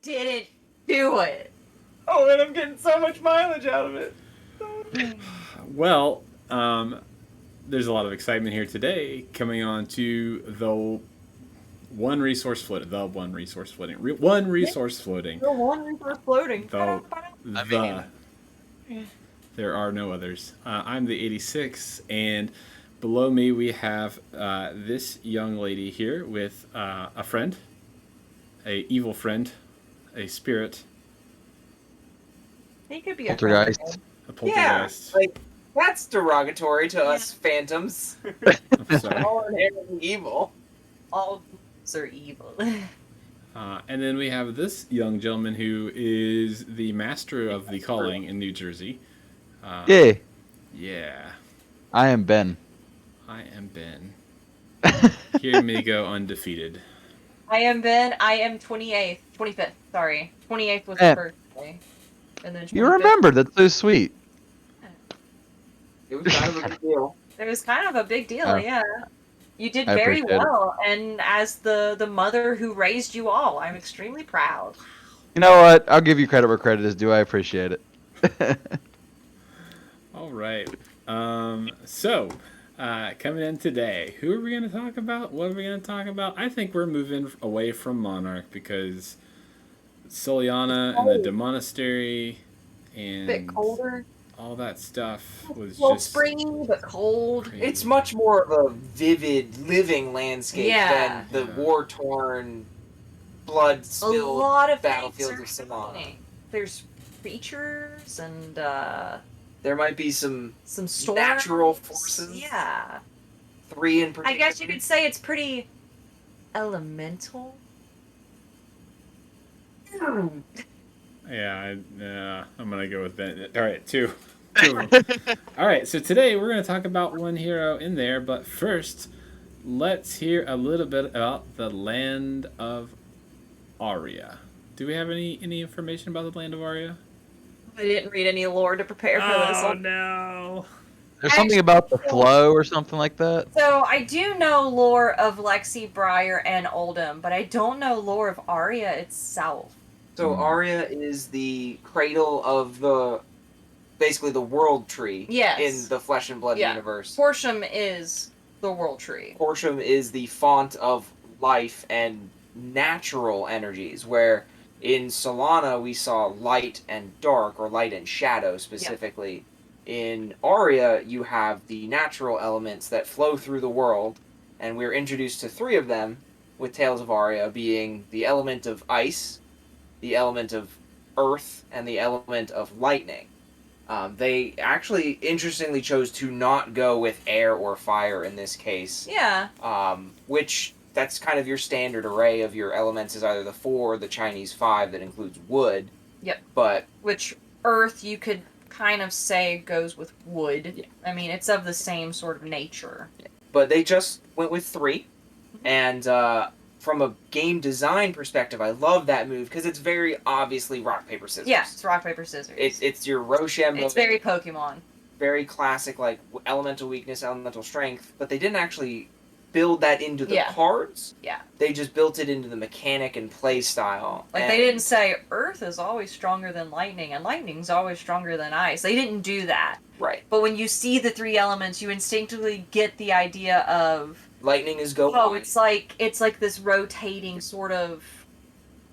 didn't do it. Oh, and I'm getting so much mileage out of it. Well, there's a lot of excitement here today coming on to the one resource floating. The one resource floating. One resource floating. The one resource floating. The, I the mean, there are no others. I'm the 86, and below me we have this young lady here with a friend, a evil friend, a spirit, He could be Poltergeist. a friend. a Yeah, poltergeist. like that's derogatory to us phantoms. I'm sorry. All inherently evil. All ghosts are evil. And then we have this young gentleman who is the master of the calling in New Jersey. Yay, Yeah, I am Ben. I am Ben. Hear me go undefeated. I am Ben. I am 28th. 25th. Sorry. 28th was Eh. the first day. And then 25th. You remembered. That's so sweet. It was kind of a big deal. It was kind of a big deal, Oh. yeah. You did I very appreciate it. well, and as the mother who raised you all, I'm extremely proud. You know what? I'll give you credit where credit is due. I appreciate it. All right. So, coming in today, who are we going to talk about? What are we going to talk about? I think we're moving away from Monarch because Soliana and the Demonastery and A bit colder. all that stuff was Well, just springy, but cold. crazy. It's much more of a vivid, living landscape Yeah. than the Yeah. war-torn, blood-spilled A lot of battlefields things of are Solana. happening. There's creatures and There might be some some storms. natural forces. Yeah. 3 in I particular. guess you could say it's pretty elemental. Yeah, I'm gonna go with Ben. All right, two. Two of them. All right, so today we're gonna talk about one hero in there, but first, let's hear a little bit about the land of Aria. Do we have any information about the land of Aria? I didn't read any lore to prepare for this one. No! There's something about the flow or something like that. So I do know lore of Lexi, Briar, and Oldham, but I don't know lore of Aria itself. So Aria is the cradle of basically the world tree Yes. in the Flesh and Blood Yeah. universe. Horsham is the world tree. Horsham is the font of life and natural energies, where in Solana we saw light and dark, or light and shadow specifically. In Aria, you have the natural elements that flow through the world, and we're introduced to 3 of them, with Tales of Aria being the element of ice, the element of earth, and the element of lightning. They actually, interestingly, chose to not go with air or fire in this case. Yeah. Which, that's kind of your standard array of your elements, is either the 4 or the Chinese 5 that includes wood. Yep. But Which earth you could kind of say goes with wood. Yeah. I mean, it's of the same sort of nature. they just went with 3. And from a game design perspective, I love that move because it's very obviously rock, paper, scissors. Yeah, it's rock, paper, scissors. It's your Rochambeau. It's very Pokemon. Very classic, like elemental weakness, elemental strength, but they didn't actually build that into the cards. Yeah. They just built it into the mechanic and play style. Like, they didn't say Earth is always stronger than Lightning, and Lightning's always stronger than Ice. They didn't do that. Right. But when you see the 3 elements, you instinctively get the idea of, Lightning is go. oh, it's like this rotating sort of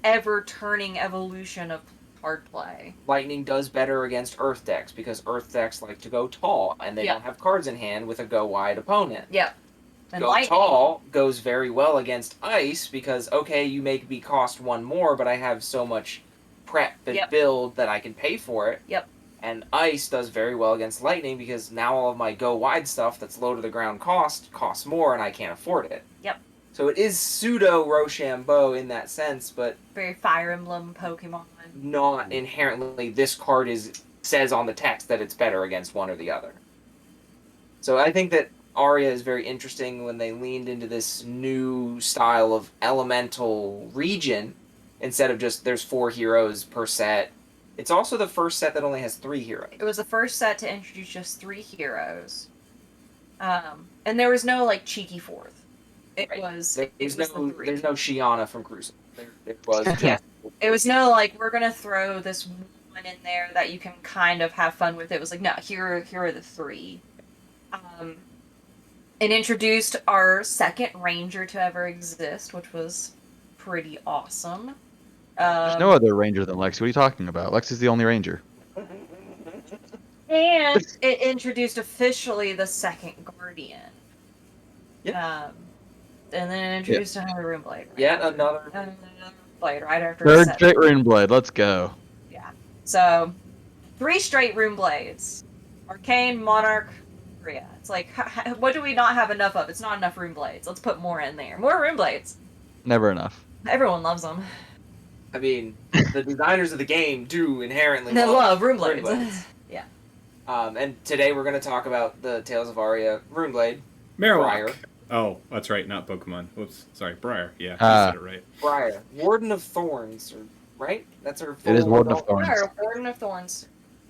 ever-turning evolution of card play. Lightning does better against Earth decks because Earth decks like to go tall and they Yeah. don't have cards in hand with a go wide opponent. Yep. And Go Lightning, tall goes very well against Ice because, okay, you make me cost 1 more, but I have so much prep and Yep. build that I can pay for it. Yep. And Ice does very well against Lightning because now all of my go wide stuff that's low to the ground costs more and I can't afford it. Yep. So it is pseudo Rochambeau in that sense, but very Fire Emblem Pokemon. not inherently this card says on the text that it's better against one or the other. So I think that Aria is very interesting when they leaned into this new style of elemental region instead of just there's 4 heroes per set. It's also the first set that only has 3 heroes. It was the first set to introduce just 3 heroes. And there was no, like, cheeky 4th. It Right. was... There's no Shiana from Crucible. There was Yeah. It was no like we're gonna throw this one in there that you can kind of have fun with. It was like no, here are the three. Um, it introduced our second ranger to ever exist, which was pretty awesome. There's no other ranger than Lex. What are you talking about? Lex is the only ranger. And it introduced officially the second guardian. Yep. And then it introduced another rune blade. Right Yet after, another. another blade right after Third seven. straight rune blade. Let's go. Yeah. So 3 straight rune blades. Arcane, Monarch, Aria. It's like, what do we not have enough of? It's not enough rune blades. Let's put more in there. More rune blades. Never enough. Everyone loves them. I mean, the designers of the game do inherently They love rune rune blades. Yeah. And today we're going to talk about the Tales of Aria Runeblade. Marowak. Briar. Oh, that's right, not Pokemon. Whoops, sorry, Briar. Yeah, you said it right. Briar. Warden of Thorns, right? That's her full It is Warden of adult- Thorns. Her Warden of Thorns.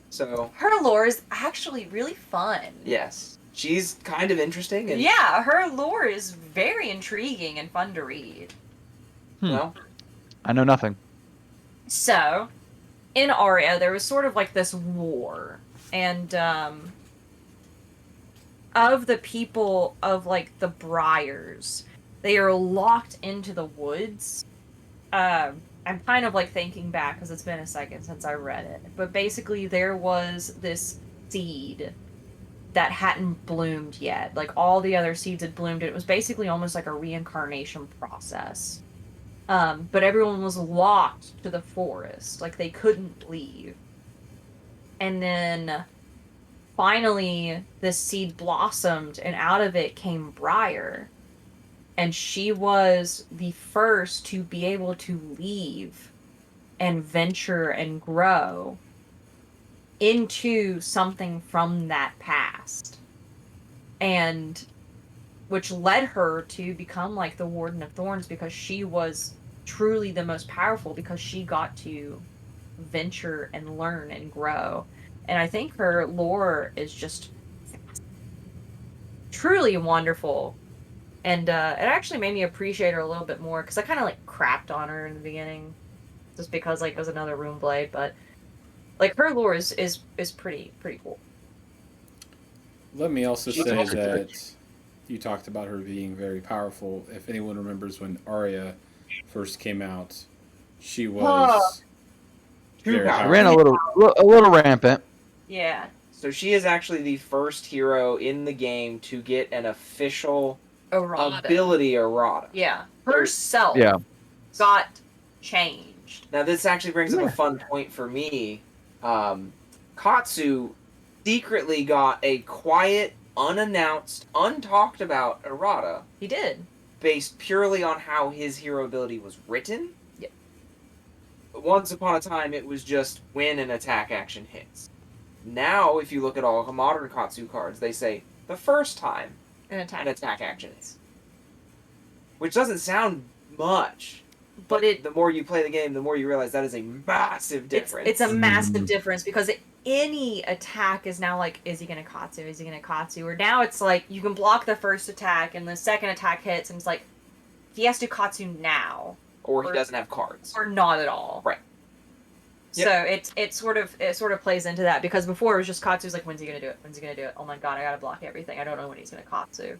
So, Her lore is actually really fun. yes. She's kind of interesting. And, Yeah, her lore is very intriguing and fun to read. well, I know nothing. So, in Aria, there was sort of like this war, and of the people of like the Briars, they are locked into the woods. I'm kind of like thinking back because it's been a second since I read it, but basically there was this seed that hadn't bloomed yet. Like all the other seeds had bloomed. It was basically almost like a reincarnation process. But everyone was locked to the forest. Like they couldn't leave. And then finally this seed blossomed and out of it came Briar. And she was the first to be able to leave and venture and grow into something from that past. And which led her to become like the Warden of Thorns because she was truly the most powerful because she got to venture and learn and grow. And I think her lore is just truly wonderful. And it actually made me appreciate her a little bit more because I kind of like crapped on her in the beginning just because like it was another rune blade, but like her lore is pretty cool. Let me also She's say also that you talked about her being very powerful. If anyone remembers when Aria first came out, she was very powerful. I ran a little rampant. Yeah. so she is actually the first hero in the game to get an official Errata. ability errata. Yeah. Herself Yeah. got changed. Now, this actually brings up a fun point for me. Katsu secretly got a quiet, unannounced, untalked about errata He did. based purely on how his hero ability was written. Yep. Once upon a time, it was just when an attack action hits. Now, if you look at all the modern Katsu cards, they say the first time An attack. an attack action hits. Which doesn't sound much. But it The more you play the game, the more you realize that is a massive difference. it's a massive difference because any attack is now like, is he gonna Katsu? Is he gonna Katsu? Or now it's like you can block the first attack and the second attack hits and it's like he has to Katsu now or he doesn't have cards. or not at all. Right. So it sort of plays into that because before it was just Katsu's like, when's he gonna do it? When's he gonna do it? Oh my god, I gotta block everything. I don't know when he's gonna Katsu.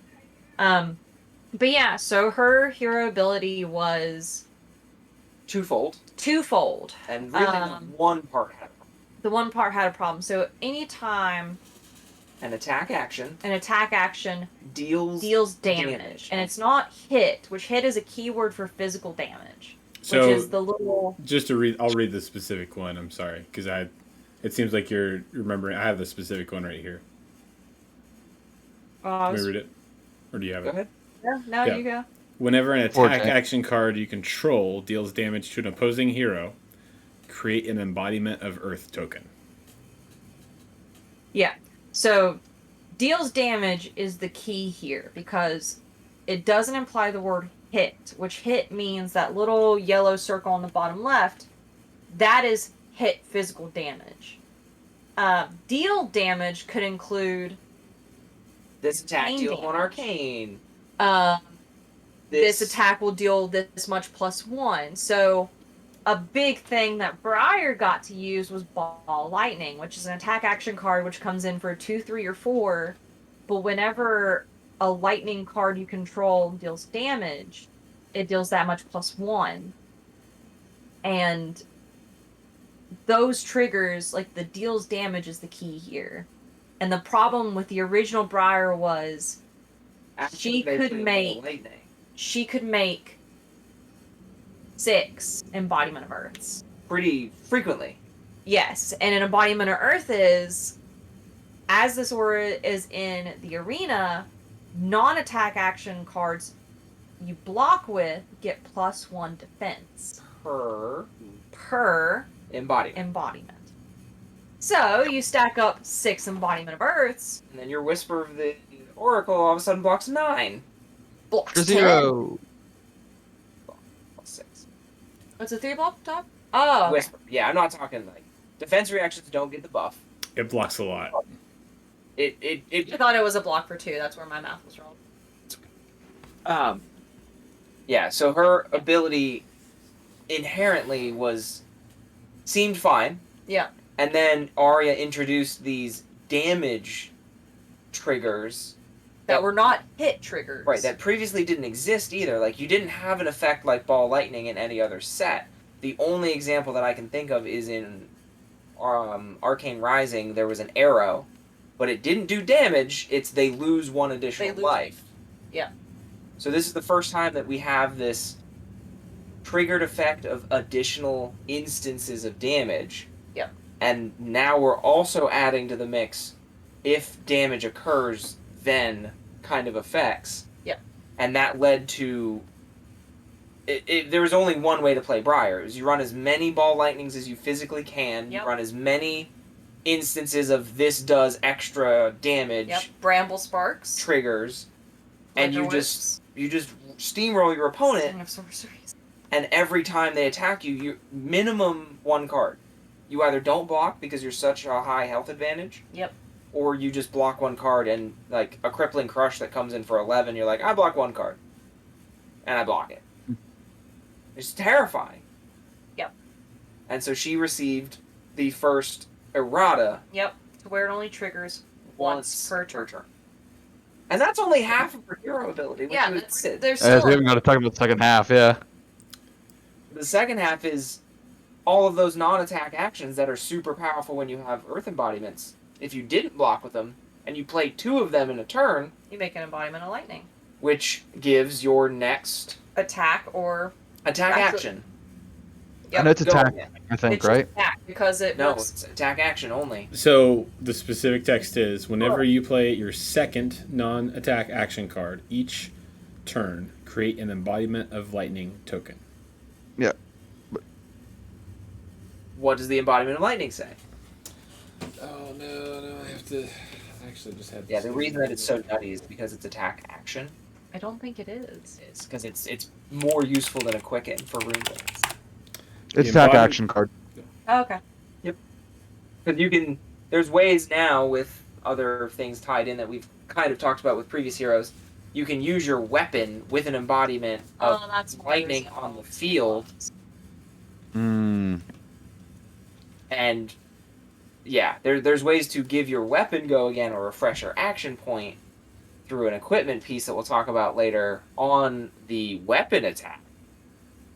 But yeah, so her hero ability was Twofold. And really one part had a problem. The one part had a problem. So anytime An attack action an attack action deals damage, and it's not hit, which hit is a keyword for physical damage, So which is the little. just to read, I'll read the specific one. I'm sorry, because it seems like you're remembering. I have the specific one right here. Let me read it, or do you have Go it? ahead. No, Yeah. you go. Whenever an attack Forte. action card you control deals damage to an opposing hero, create an embodiment of Earth token. Yeah. So deals damage is the key here because it doesn't imply the word hit, which hit means that little yellow circle on the bottom left. That is hit physical damage. Deal damage could include This attack Arcane deals one damage. arcane. this attack will deal this much +1. So a big thing that Briar got to use was Ball Lightning, which is an attack action card which comes in for 2, 3, or 4. But whenever a lightning card you control deals damage, it deals that much +1. And those triggers, like the deals damage is the key here. And the problem with the original Briar was she could make 6 embodiment of Earths. Pretty frequently. Yes, and an embodiment of Earth is, as this aura is in the arena, non-attack action cards you block with get +1 defense. Per embodiment. So, you stack up 6 embodiment of Earths. And then your Whisper of the Oracle all of a sudden blocks 9. Blocks For 10. 0. Plus 6. What's a 3 block top? Oh, okay. Whisper. Yeah, I'm not talking like defense reactions don't get the buff. It blocks a lot. I thought it was a block for 2. That's where my math was wrong. Yeah, so her ability inherently seemed fine. Yeah. And then Aria introduced these damage triggers That were not hit triggers. right, that previously didn't exist either. Like, you didn't have an effect like Ball Lightning in any other set. The only example that I can think of is in Arcane Rising, there was an arrow, but it didn't do damage, they lose 1 additional life. Yeah. So this is the first time that we have this triggered effect of additional instances of damage. Yep. And now we're also adding to the mix, if damage occurs, then kind of effects. Yep. And that led to... there was only one way to play Briar. It was you run as many Ball Lightnings as you physically can. Yep. You run as many instances of this does extra damage. Yep. Bramble Sparks. Triggers. And you Wisps. just steamroll your opponent. Ring of Sorceries. And every time they attack you, you minimum 1 card. You either don't block because you're such a high health advantage. Yep. Or you just block 1 card and, like, a Crippling Crush that comes in for 11, you're like, I block 1 card. And I block it. It's terrifying. Yep. And so she received the first errata. Yep. To where it only triggers once per turn. And that's only half of her hero ability. Which Yeah, was there's So we still... haven't got to talk about the second half, yeah. The second half is all of those non-attack actions that are super powerful when you have Earth embodiments. If you didn't block with them, and you play 2 of them in a turn... You make an embodiment of lightning. Which gives your next... Attack or... Attack action. Yep. And it's attack, I think, It's right? attack because it No, works... it's attack action only. So the specific text is, whenever you play your second non-attack action card each turn, create an embodiment of lightning token. Yeah. What does the embodiment of lightning say? Oh no, I have to. I actually just had. Yeah, the reason that it's so nutty is because it's attack action. I don't think it is. It's because it's more useful than a quicken for rune builds. It's The attack embodiment- action card. Oh, okay. Because you can, there's ways now with other things tied in that we've kind of talked about with previous heroes. You can use your weapon with an embodiment of That's lightning on the field, Hmm. and yeah, there's ways to give your weapon go again or refresh your action point through an equipment piece that we'll talk about later on the weapon attack.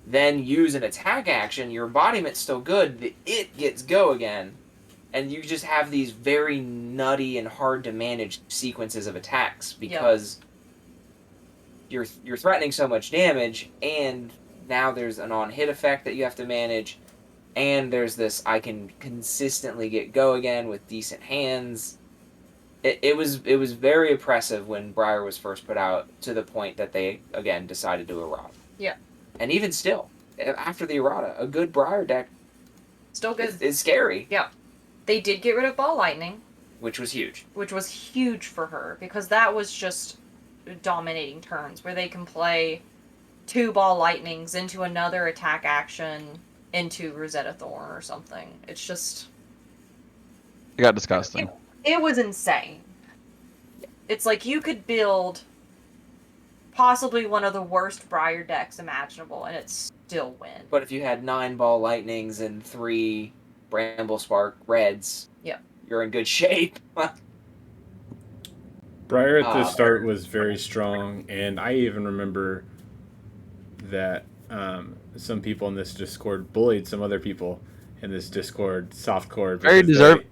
Then use an attack action, your embodiment's still good, it gets go again, and you just have these very nutty and hard to manage sequences of attacks because you're threatening so much damage, and now there's an on-hit effect that you have to manage, and there's this I can consistently get go again with decent hands. It was very oppressive when Briar was first put out, to the point that they again decided to errata. Yeah. And even still, after the errata, a good Briar deck Still good. is scary. Yeah. They did get rid of Ball Lightning, Which was huge. which was huge for her because that was just dominating turns where they can play 2 Ball Lightnings into another attack action into Rosetta Thorn or something. It's just... It got disgusting. It was insane. It's like you could build possibly one of the worst Briar decks imaginable, and it still wins. But if you had 9 Ball Lightnings and 3 Bramble Spark Reds, Yep. you're in good shape. Briar at the start was very strong, and I even remember that some people in this Discord bullied some other people in this Discord softcore. Very deserved.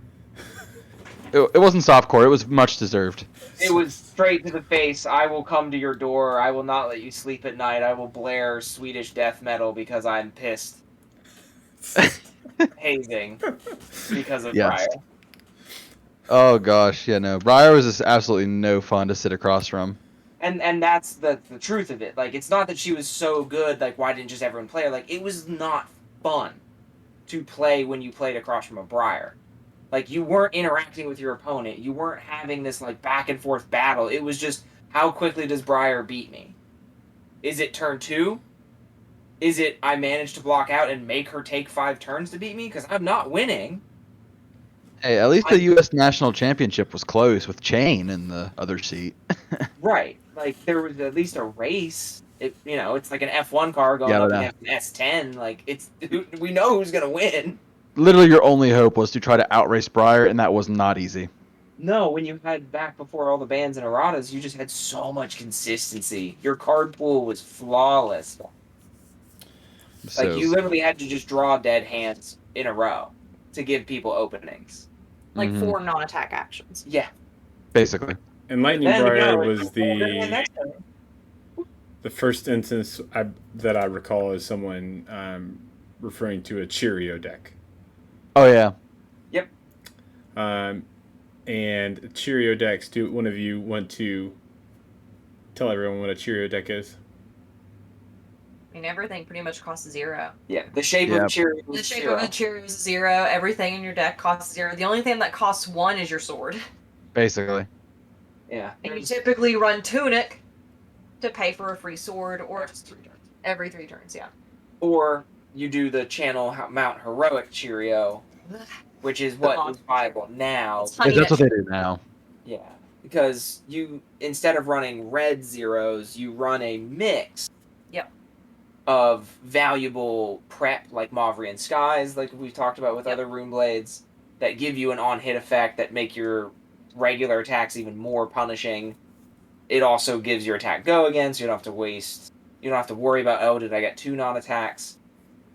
It wasn't softcore. It was much deserved. It was straight to the face. I will come to your door. I will not let you sleep at night. I will blare Swedish death metal because I'm pissed. Hazing because of Yes. Briar. Oh gosh, yeah, no. Briar was just absolutely no fun to sit across from. And that's the truth of it. Like, it's not that she was so good, like, why didn't just everyone play her? Like, it was not fun to play when you played across from a Briar. Like, you weren't interacting with your opponent. You weren't having this, like, back and forth battle. It was just, how quickly does Briar beat me? Is it turn 2? Is it I managed to block out and make her take 5 turns to beat me? Because I'm not winning. Hey, at least the U.S. National Championship was close with Chain in the other seat. Right. Like, there was at least a race. It's like an F1 car going Yeah, up but, against an S10. Like, we know who's going to win. Literally, your only hope was to try to outrace Briar, and that was not easy. No, when you had back before all the bans and erratas, you just had so much consistency. Your card pool was flawless. So, Like, you literally had to just draw dead hands in a row to give people openings. Like Mhm. 4 non-attack actions. Yeah. basically. And Lightning Then, Briar no, was it's the next turn. the first instance that I recall as someone referring to a Cheerio deck. Oh yeah. And Cheerio decks, do one of you want to tell everyone what a Cheerio deck is? I mean, everything pretty much costs 0. Yeah, the shape Yeah. of Cheerio The was shape 0. of a Cheerio is 0. Everything in your deck costs 0. The only thing that costs 1 is your sword. Basically. Yeah. And you typically run Tunic to pay for a free sword, or Just 3 turns. every 3 turns, yeah. Or you do the channel Mount Heroic Cheerio, which is what is viable now. It's honey That's what nut they do now. Yeah, because you, instead of running red zeros, you run a mix Yep. of valuable prep, like Mavrian Skies, like we've talked about with Yep. other Rune Blades, that give you an on-hit effect that make your regular attacks even more punishing. It also gives your attack go again, so you don't have to worry about, oh, did I get 2 non-attacks?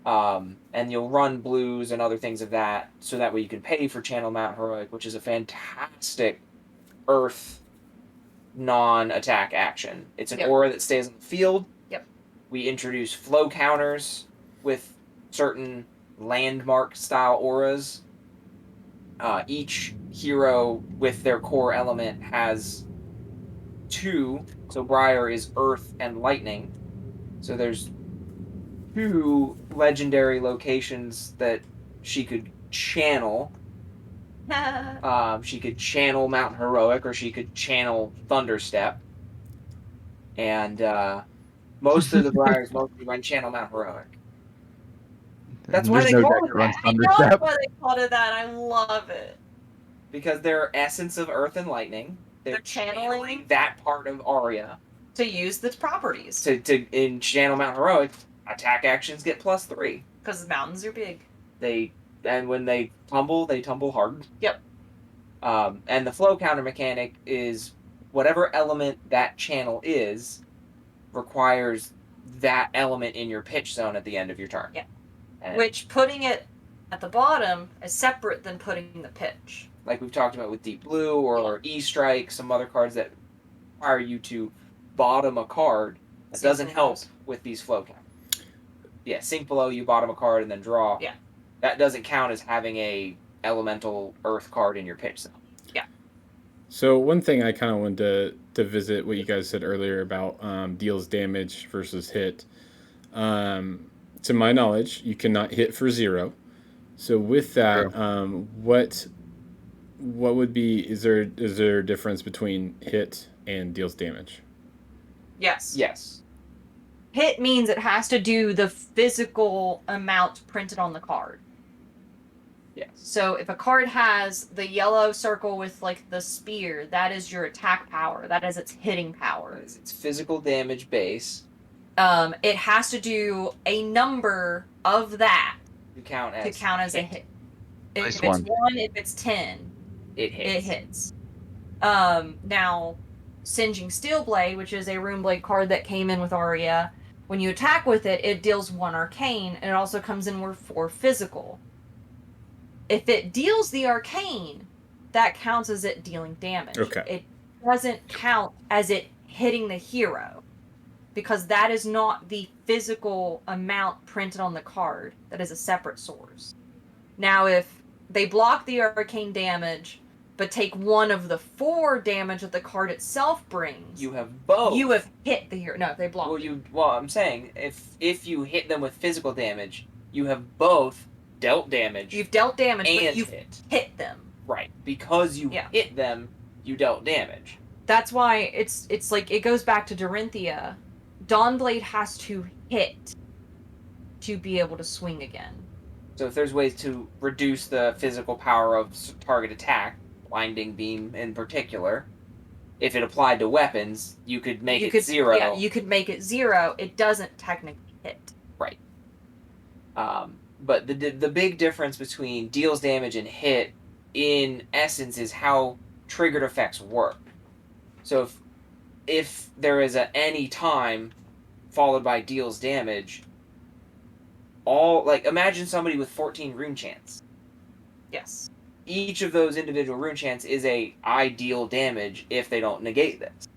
And you'll run blues and other things of that, so that way you can pay for Channel Mount Heroic, which is a fantastic Earth non-attack action. It's an Yep. aura that stays on the field. Yep. We introduce flow counters with certain landmark-style auras. Each hero with their core element has 2, so Briar is Earth and Lightning. So there's 2 legendary locations that she could channel. She could channel Mount Heroic, or she could channel Thunderstep. And most of the Briars mostly run channel Mount Heroic. That's why There's they no call deck it that runs that. I know Thunderstep. why they called it that. I love it. Because they're essence of Earth and Lightning. They're channeling that part of Aria. To use the properties. To in channel Mount Heroic, attack actions get +3. Because the mountains are big. And when they tumble hard. Yep. And the flow counter mechanic is whatever element that channel is requires that element in your pitch zone at the end of your turn. Yeah. And Which, putting it at the bottom is separate than putting the pitch. like we've talked about with Deep Blue or E-Strike, some other cards that require you to bottom a card, that doesn't help with these flow counters. Yeah, sink below, you bottom a card and then draw. Yeah. That doesn't count as having a elemental earth card in your pitch zone. Yeah. So one thing I kind of wanted to visit what you guys said earlier about deals damage versus hit. To my knowledge, you cannot hit for 0. So with that, what would be, is there a difference between hit and deals damage? Yes. Yes. Hit means it has to do the physical amount printed on the card. Yes. So if a card has the yellow circle with like the spear, that is your attack power. That is its hitting power. It's physical damage base. It has to do a number of that To count as a hit. If Nice it's one. 1, if it's 10, it hits. it hits. Now, Singeing Steelblade, which is a Runeblade card that came in with Aria, when you attack with it, it deals 1 arcane, and it also comes in with 4 physical. If it deals the arcane, that counts as it dealing damage. Okay. It doesn't count as it hitting the hero, because that is not the physical amount printed on the card. That is a separate source. Now, if they block the arcane damage, but take 1 of the 4 damage that the card itself brings, You have both. you have hit the hero. No, if they block. Well, I'm saying if you hit them with physical damage, you have both dealt damage. You've dealt damage, and but you've hit them. Right, because you hit them, you dealt damage. That's why it's like it goes back to Dorinthia. Dawnblade has to hit to be able to swing again. So if there's ways to reduce the physical power of target attack, blinding beam in particular, if it applied to weapons, you could make it 0. Yeah, you could make it 0. It doesn't technically hit. Right. But the big difference between deals damage and hit, in essence, is how triggered effects work. So if there is a any time followed by deals damage, imagine somebody with 14 rune chants. Yes. Each of those individual rune chants is a I deal damage if they don't negate this.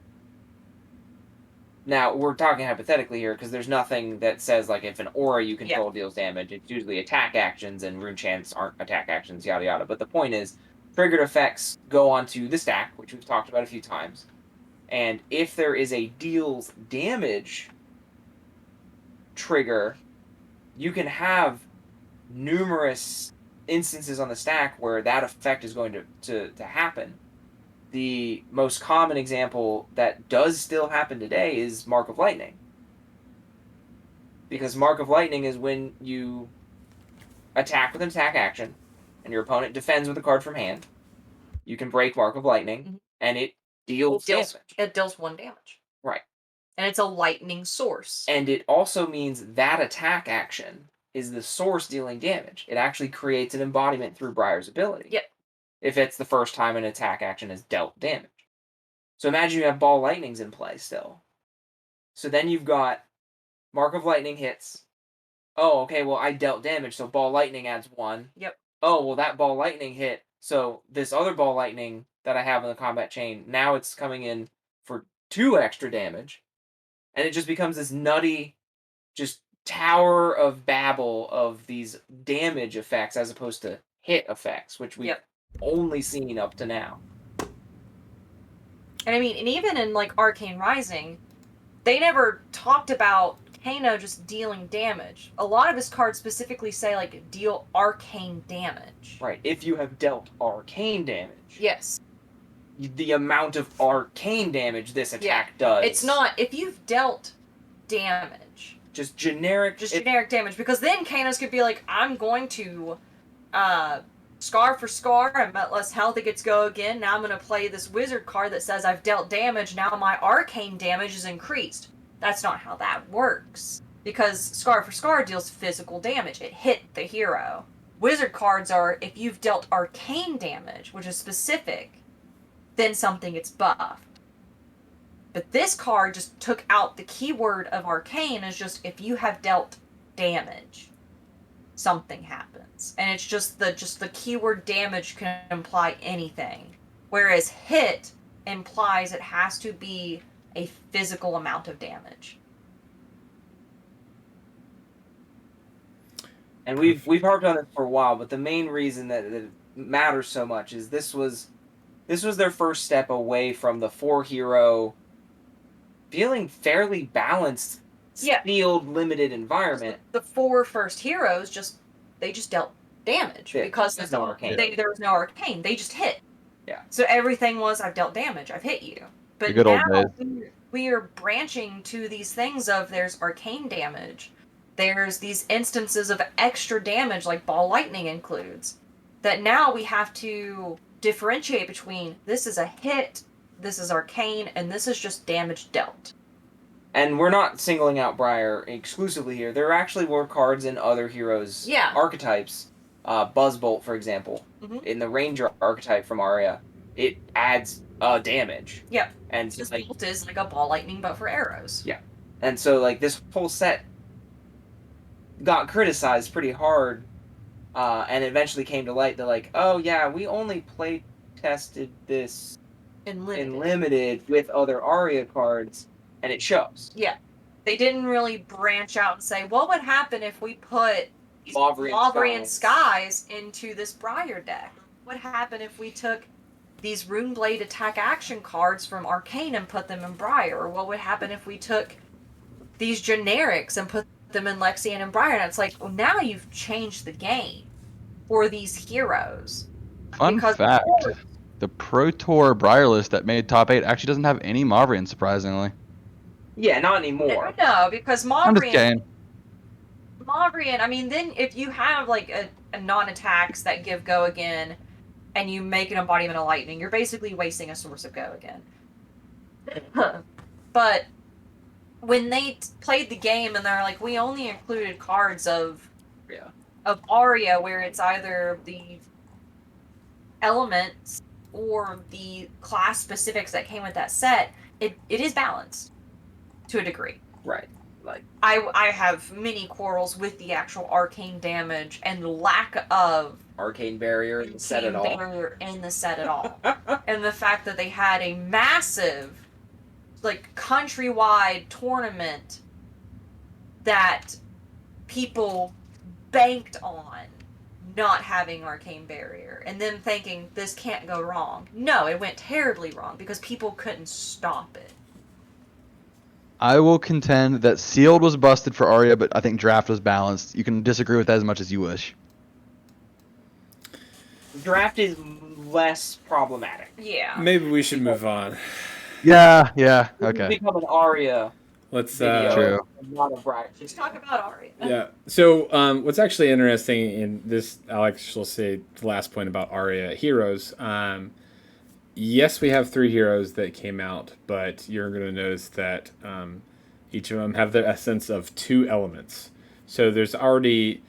Now, we're talking hypothetically here because there's nothing that says, like, if an aura you control deals damage, it's usually attack actions, and rune chants aren't attack actions, yada yada. But the point is, triggered effects go onto the stack, which we've talked about a few times. And if there is a deals damage trigger, you can have numerous instances on the stack where that effect is going to happen. The most common example that does still happen today is Mark of Lightning. Because Mark of Lightning is when you attack with an attack action, and your opponent defends with a card from hand. You can break Mark of Lightning, and it deals damage. It deals 1 damage. Right. And it's a lightning source. And it also means that attack action is the source dealing damage. It actually creates an embodiment through Briar's ability. Yep. If it's the first time an attack action has dealt damage. So imagine you have Ball Lightnings in play still. So then you've got Mark of Lightning hits. Oh, okay, well, I dealt damage, so Ball Lightning adds 1. Yep. Oh, well, that Ball Lightning hit. So this other Ball Lightning that I have in the combat chain, now it's coming in for 2 extra damage. And it just becomes this nutty, just Tower of Babel of these damage effects as opposed to hit effects, which we've only seen up to now. And I mean, and even in like Arcane Rising, they never talked about Kano just dealing damage. A lot of his cards specifically say like deal arcane damage. Right. If you have dealt arcane damage. Yes. The amount of arcane damage this attack does. It's not if you've dealt damage. Just generic damage, because then Kanos could be like, I'm going to scar for scar, I'm at less health, it gets go again, now I'm going to play this wizard card that says I've dealt damage, now my arcane damage is increased. That's not how that works. Because scar for scar deals physical damage, it hit the hero. Wizard cards are, if you've dealt arcane damage, which is specific, then something gets buffed. But this card just took out the keyword of arcane as just if you have dealt damage, something happens. And it's just the keyword damage can imply anything. Whereas hit implies it has to be a physical amount of damage. And we've harped on it for a while, but the main reason that it matters so much is this was their first step away from the 4-hero feeling fairly balanced, sealed, limited environment. The 4 first heroes just dealt damage because there was no arcane. There was no arcane. They just hit. Yeah. So everything was I've dealt damage. I've hit you. But good old now days. we are branching to these things of there's arcane damage. There's these instances of extra damage like Ball Lightning includes. that now we have to differentiate between this is a hit, this is arcane, and this is just damage dealt. And we're not singling out Briar exclusively here. There actually were cards in other heroes' archetypes. Buzzbolt, for example, in the Ranger archetype from Aria, it adds damage. Yep. And this bolt is like a ball lightning, but for arrows. Yeah. And so, like, this whole set got criticized pretty hard, and eventually came to light that, like, oh yeah, we only play tested this in limited with other Aria cards, and it shows. Yeah. They didn't really branch out and say, what would happen if we put Mauvrian Skies into this Briar deck? What would happen if we took these Runeblade attack action cards from Arcane and put them in Briar? Or what would happen if we took these generics and put them in Lexian and Briar? And it's like, well, now you've changed the game for these heroes. Fun fact, the Pro Tour Briar list that made top 8 actually doesn't have any Mauvrian, surprisingly. Yeah, not anymore. No, because Mauvrian... I'm just kidding. Mauvrian, I mean, then if you have, like, a non-attacks that give Go Again, and you make an embodiment of lightning, you're basically wasting a source of Go Again. But when they played the game and they're like, we only included cards of Aria, where it's either the elements or the class specifics that came with that set, it is balanced to a degree. Right. Like, I have many quarrels with the actual arcane damage and the lack of arcane barrier in the set at all. And the fact that they had a massive, like, countrywide tournament that people banked on not having arcane barrier and then thinking this can't go wrong. No, it went terribly wrong because people couldn't stop it. I will contend that Sealed was busted for Aria, but I think Draft was balanced. You can disagree with that as much as you wish. Draft is less problematic. Yeah. Maybe we should move on. Yeah, okay. Become an Aria. Let's True. Not a Briar. Let's talk about Aria. Yeah. So what's actually interesting in this, Alex will say the last point about Aria heroes. Yes, we have 3 heroes that came out, but you're going to notice that each of them have the essence of 2 elements. So there's already,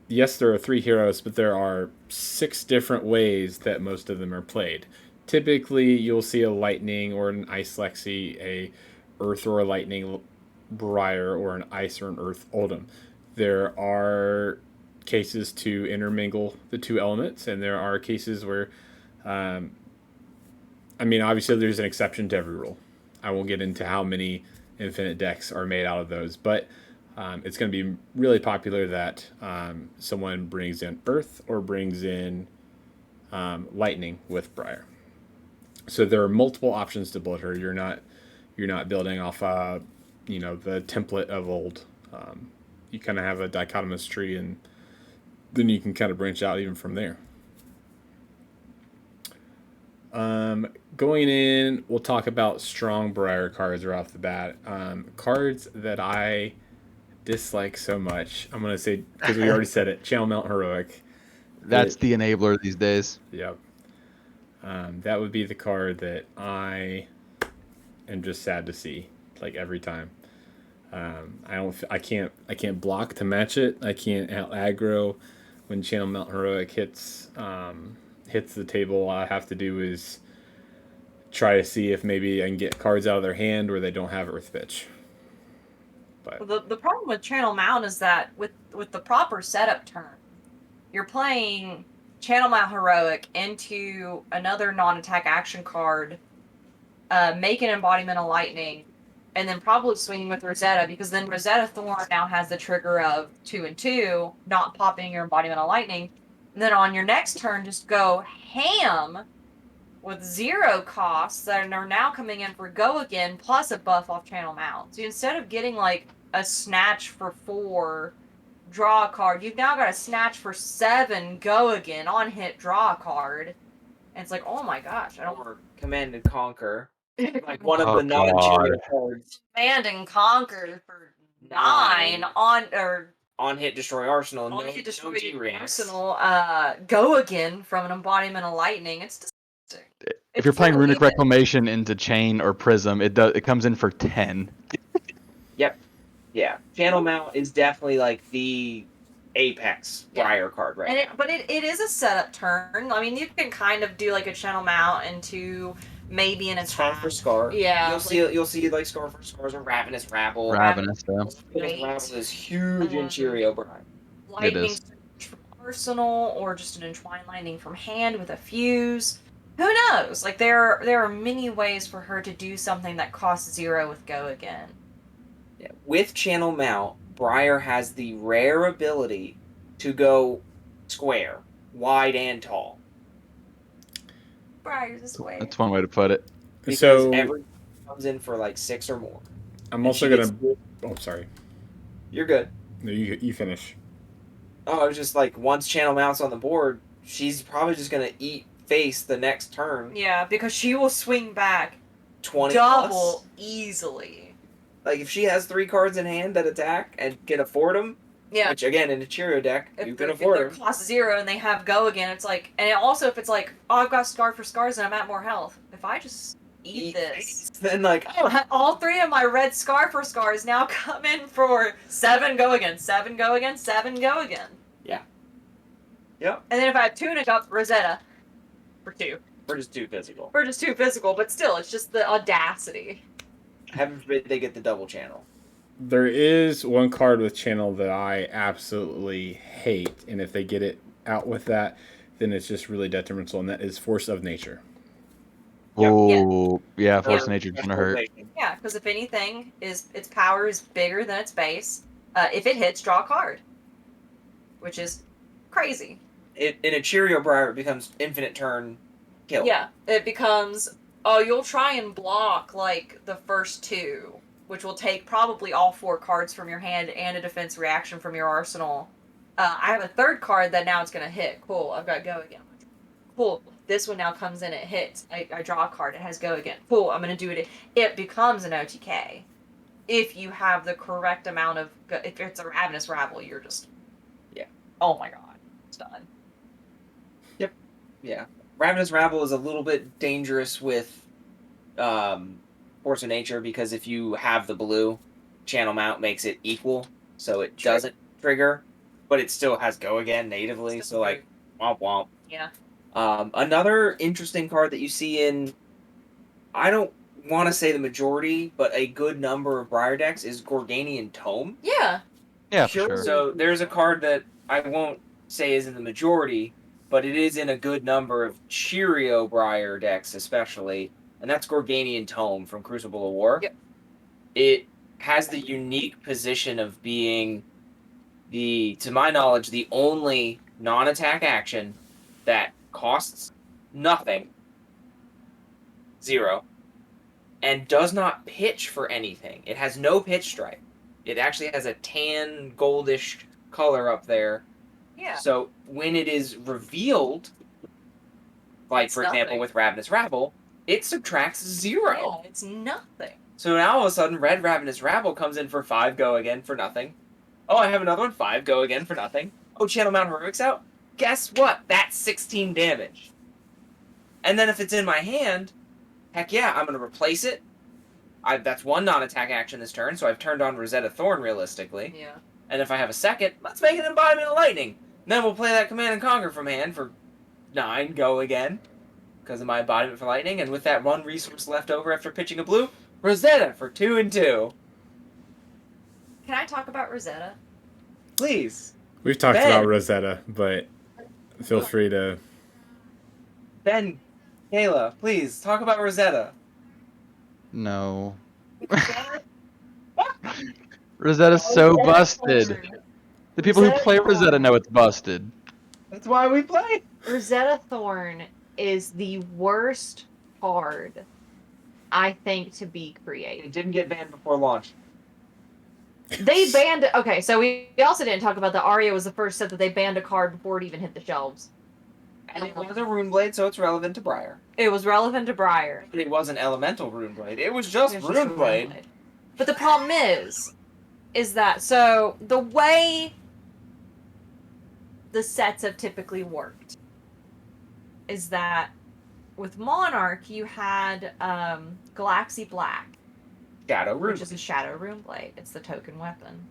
yes, there are 3 heroes, but there are 6 different ways that most of them are played. Typically, you'll see a lightning or an ice Lexi, a earth or a lightning Briar, or an ice or an earth Oldhim. There are cases to intermingle the 2 elements, and there are cases where I mean, obviously there's an exception to every rule. I won't get into how many infinite decks are made out of those, but it's going to be really popular that someone brings in Earth or brings in Lightning with Briar. So there are multiple options to build her. You're not building off the template of old. You kind of have a dichotomous tree, and then you can kind of branch out even from there. Going in, we'll talk about strong Briar cards right off the bat. Cards that I dislike so much. I'm going to say, because we already said it, Channel Mount Heroic. That's the enabler these days. Yep. That would be the card that I am just sad to see, like, every time. I can't block to match it. I can't out aggro when Channel Mount Heroic hits the table. All I have to do is try to see if maybe I can get cards out of their hand where they don't have Earth Bitch. But the problem with Channel Mount is that with the proper setup turn, you're playing Channel Mount Heroic into another non-attack action card, make an embodiment of lightning, and then probably swinging with Rosetta, because then Rosetta Thorn now has the trigger of 2 and 2, not popping your embodiment of lightning. And then on your next turn, just go ham with 0 costs that are now coming in for Go Again, plus a buff off Channel Mount. So instead of getting like a snatch for 4, draw a card, you've now got a snatch for 7, Go Again, on hit, draw a card. And it's like, oh my gosh, I don't... Or Command and Conquer. Like one of the non-generic cards. Command and Conquer for 9 on, or On hit, destroy Arsenal. On No, hit, destroy no G-Reacts. Arsenal. Go again from an embodiment of lightning. It's disgusting. If you're playing really Runic is. Reclamation into Chain or Prism, it comes in for 10. Yep. Yeah. Channel Mount is definitely like the apex Briar card right now. But it is a setup turn. I mean, you can kind of do like a channel mount into maybe an Scar attack. for Scar. Yeah. You'll see like Scar for Scars or Ravenous Rabble. Ravenous, though. Ravenous Rabble is huge in Cheerio Briar. Lightning is. Surge from Arsenal, or just an Entwined Lightning from hand with a fuse. Who knows? Like there are many ways for her to do something that costs 0 with Go Again. Yeah. With Channel Mount, Briar has the rare ability to go square, wide and tall. Briar's a square. That's one way to put it. Because So every comes in for like 6 or more. I'm also she gonna. Oh, sorry. You're good. No, you finish. Oh, I was just like, once Channel Mount's on the board, she's probably just gonna eat face the next turn. Yeah, because she will swing back 20 double plus. easily. Like, if she has 3 cards in hand that attack and can afford them, Yeah. which again, in a Cheerio deck, you can If afford they're them. cost 0 and they have Go Again, it's like, and also if it's like, oh, I've got Scar for Scars and I'm at more health. If I just eat this, Then, like, oh, all 3 of my red Scar for Scars now come in for 7 Go Again, 7 Go Again, 7 Go Again. Yeah. Yep. And then if I have Tunic up, Rosetta for 2. We're just too physical. We're just too physical, but still, it's just the audacity. Heaven forbid they get the double channel. There is one card with channel that I absolutely hate, and if they get it out with that, then it's just really detrimental, and that is Force of Nature. Yep. Oh, yeah, Force Yeah. of Nature's gonna hurt. Yeah, because if anything, its power is bigger than its base. If it hits, draw a card. Which is crazy. In a Cheerio Briar, it becomes infinite turn kill. Yeah, it becomes, oh, you'll try and block, like, the first 2, which will take probably all 4 cards from your hand and a defense reaction from your arsenal. I have a 3rd card that now it's going to hit. Cool, I've got Go Again. Cool, this one now comes in, it hits. I draw a card, it has Go Again. Cool, I'm going to do it. It becomes an OTK. If you have the correct amount of, if it's a Ravenous Rabble, you're just, Yeah. Oh my god, it's done. Yep. Yeah. Ravenous Rabble is a little bit dangerous with Force of Nature, because if you have the blue, Channel Mount makes it equal, so it doesn't trigger, but it still has Go Again natively, so like, womp womp. Yeah. Another interesting card that you see in, I don't want to say the majority, but a good number of Briar decks is Gorganian Tome. Yeah. Yeah, for sure. So there's a card that I won't say is in the majority, but it is in a good number of Cheerio Briar decks especially, and that's Gorganian Tome from Crucible of War. Yep. It has the unique position of being to my knowledge, the only non-attack action that costs nothing, 0, and does not pitch for anything. It has no pitch stripe. It actually has a tan, goldish color up there. Yeah. So when it is revealed, like It's for example nothing. with Ravenous Rabble, it subtracts 0. Yeah, it's nothing. So now all of a sudden, Red Ravenous Rabble comes in for 5 Go Again for nothing. Oh, I have another one, 5 Go Again for nothing. Oh, Channel Mount Heroic's out? Guess what? That's 16 damage. And then if it's in my hand, heck yeah, I'm going to replace it. That's one non-attack action this turn, so I've turned on Rosetta Thorn realistically. Yeah. And if I have a second, let's make an Embodiment of Lightning. Then we'll play that Command and Conquer from hand for 9 Go Again, because of my Embodiment for Lightning, and with that one resource left over after pitching a blue, Rosetta for 2 and 2. Can I talk about Rosetta? Please. We've talked Ben. about Rosetta, but feel free to. Ben, Kayla, please, talk about Rosetta. No. Rosetta's so busted. The people who play Rosetta know it's busted. That's why we play. Rosetta Thorn is the worst card, I think, to be created. It didn't get banned before launch. They banned. Okay, so we also didn't talk about the Aria was the first set that they banned a card before it even hit the shelves. And it was a Rune Blade, so it's relevant to Briar. It was relevant to Briar. But it wasn't Elemental Rune Blade. It was just It was just Rune Blade. But the problem is that, so the way the sets have typically worked is that with Monarch, you had Galaxy Black, Shadow Rune. which is a Shadow Rune Blade. It's the token weapon.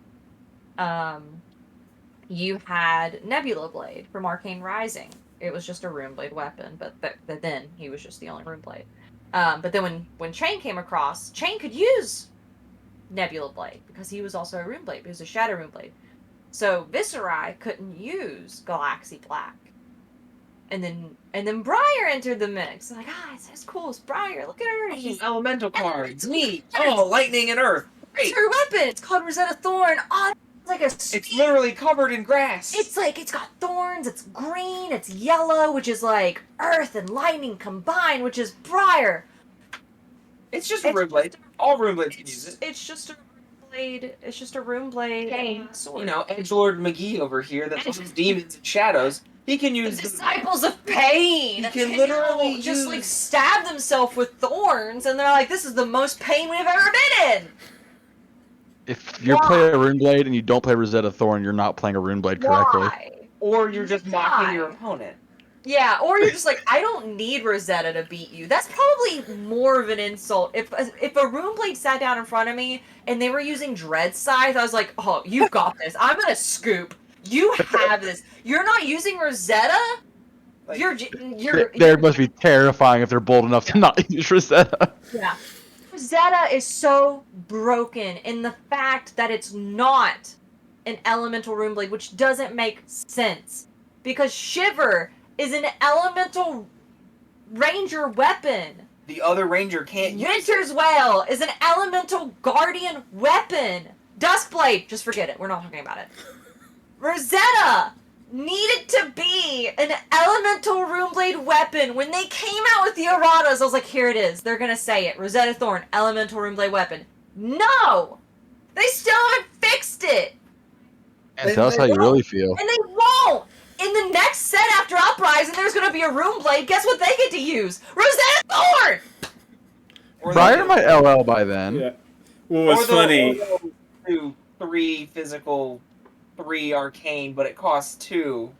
You had Nebula Blade from Arcane Rising. It was just a Rune Blade weapon, but then he was just the only Rune Blade. But then when Chain came across, Chain could use Nebula Blade because he was also a Rune Blade. He was a Shadow Rune Blade. So Viserai couldn't use Galaxy Black. And then Briar entered the mix. Like, it's cool. It's Briar. Look at her. She's elemental cards. Neat. Oh, lightning and earth. Great. It's her weapon. It's called Rosetta Thorn. Oh, it's like It's literally covered in grass. It's like it's got thorns. It's green. It's yellow, which is like earth and lightning combined, which is Briar. It's just a Rune Blade. All Rune Blades can use it. It's just a blade. It's just a Rune Blade. Sword. You know, Edgelord McGee over here that loves demons and shadows. He can use the Disciples of Pain. He can literally just like stab themselves with thorns, and they're like, "This is the most pain we've ever been in." If you're playing a Rune Blade and you don't play Rosetta Thorn, you're not playing a Rune Blade correctly. Why? Or you're just mocking your opponent. Yeah, or you're just like, I don't need Rosetta to beat you. That's probably more of an insult. If a Rune Blade sat down in front of me and they were using Dread Scythe, I was like, oh, you've got this. I'm gonna scoop. You have this. You're not using Rosetta? Like, They must be terrifying if they're bold enough to not use Rosetta. Yeah. Rosetta is so broken in the fact that it's not an elemental Rune Blade, which doesn't make sense. Because Shiver is an elemental ranger weapon. The other ranger can't use it. Winter's Wail is an elemental guardian weapon. Duskblade, just forget it. We're not talking about it. Rosetta needed to be an elemental Rune Blade weapon. When they came out with the erratas, I was like, here it is. They're going to say it. Rosetta Thorn, elemental Rune Blade weapon. No! They still haven't fixed it. And tell us how you really feel. And they won't! In the next set after Uprising, there's going to be a Rune Blade. Guess what they get to use? Rosetta Thorn! Briar might LL by then. Yeah. Well, what's funny... Do 3 physical, 3 arcane, but it costs 2.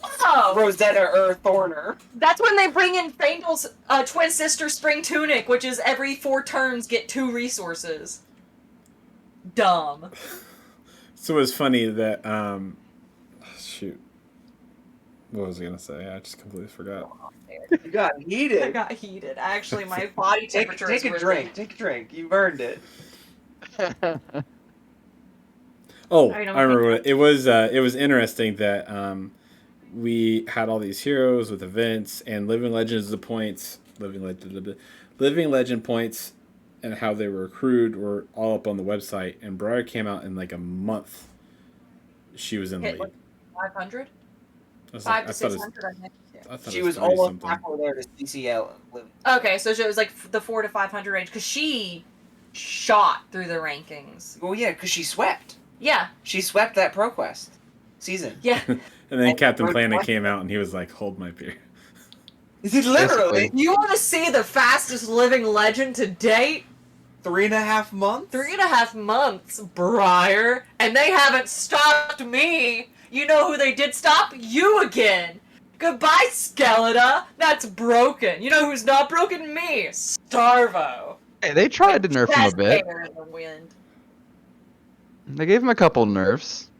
Oh! Rosetta Thorner. That's when they bring in Fandel's twin sister Spring Tunic, which is every 4 turns get 2 resources. Dumb. So it's funny that, shoot. What was I going to say? I just completely forgot. You got heated. I got heated. Actually, my body temperature Take a drink. Take a drink. You've earned it. Oh, I remember what it was. It was interesting that we had all these heroes with events and living legends the points, living legend points, and how they were accrued were all up on the website. And Briar came out in like a month. She was in the lead. 500. 5 to 600. I think. She was almost halfway there to CCL. Okay, so it was like the 4 to 500 range because she shot through the rankings. Well, yeah, because she swept. Yeah. She swept that ProQuest season. Yeah. And then Captain Planet came out and he was like, "Hold my beer." Is it literally? You want to see the fastest living legend to date? 3.5 months? 3.5 months, Briar. And they haven't stopped me. You know who they did stop? You again. Goodbye, Skeleta. That's broken. You know who's not broken? Me. Starvo. Hey, they tried to nerf him a bit. In the wind. They gave him a couple nerfs.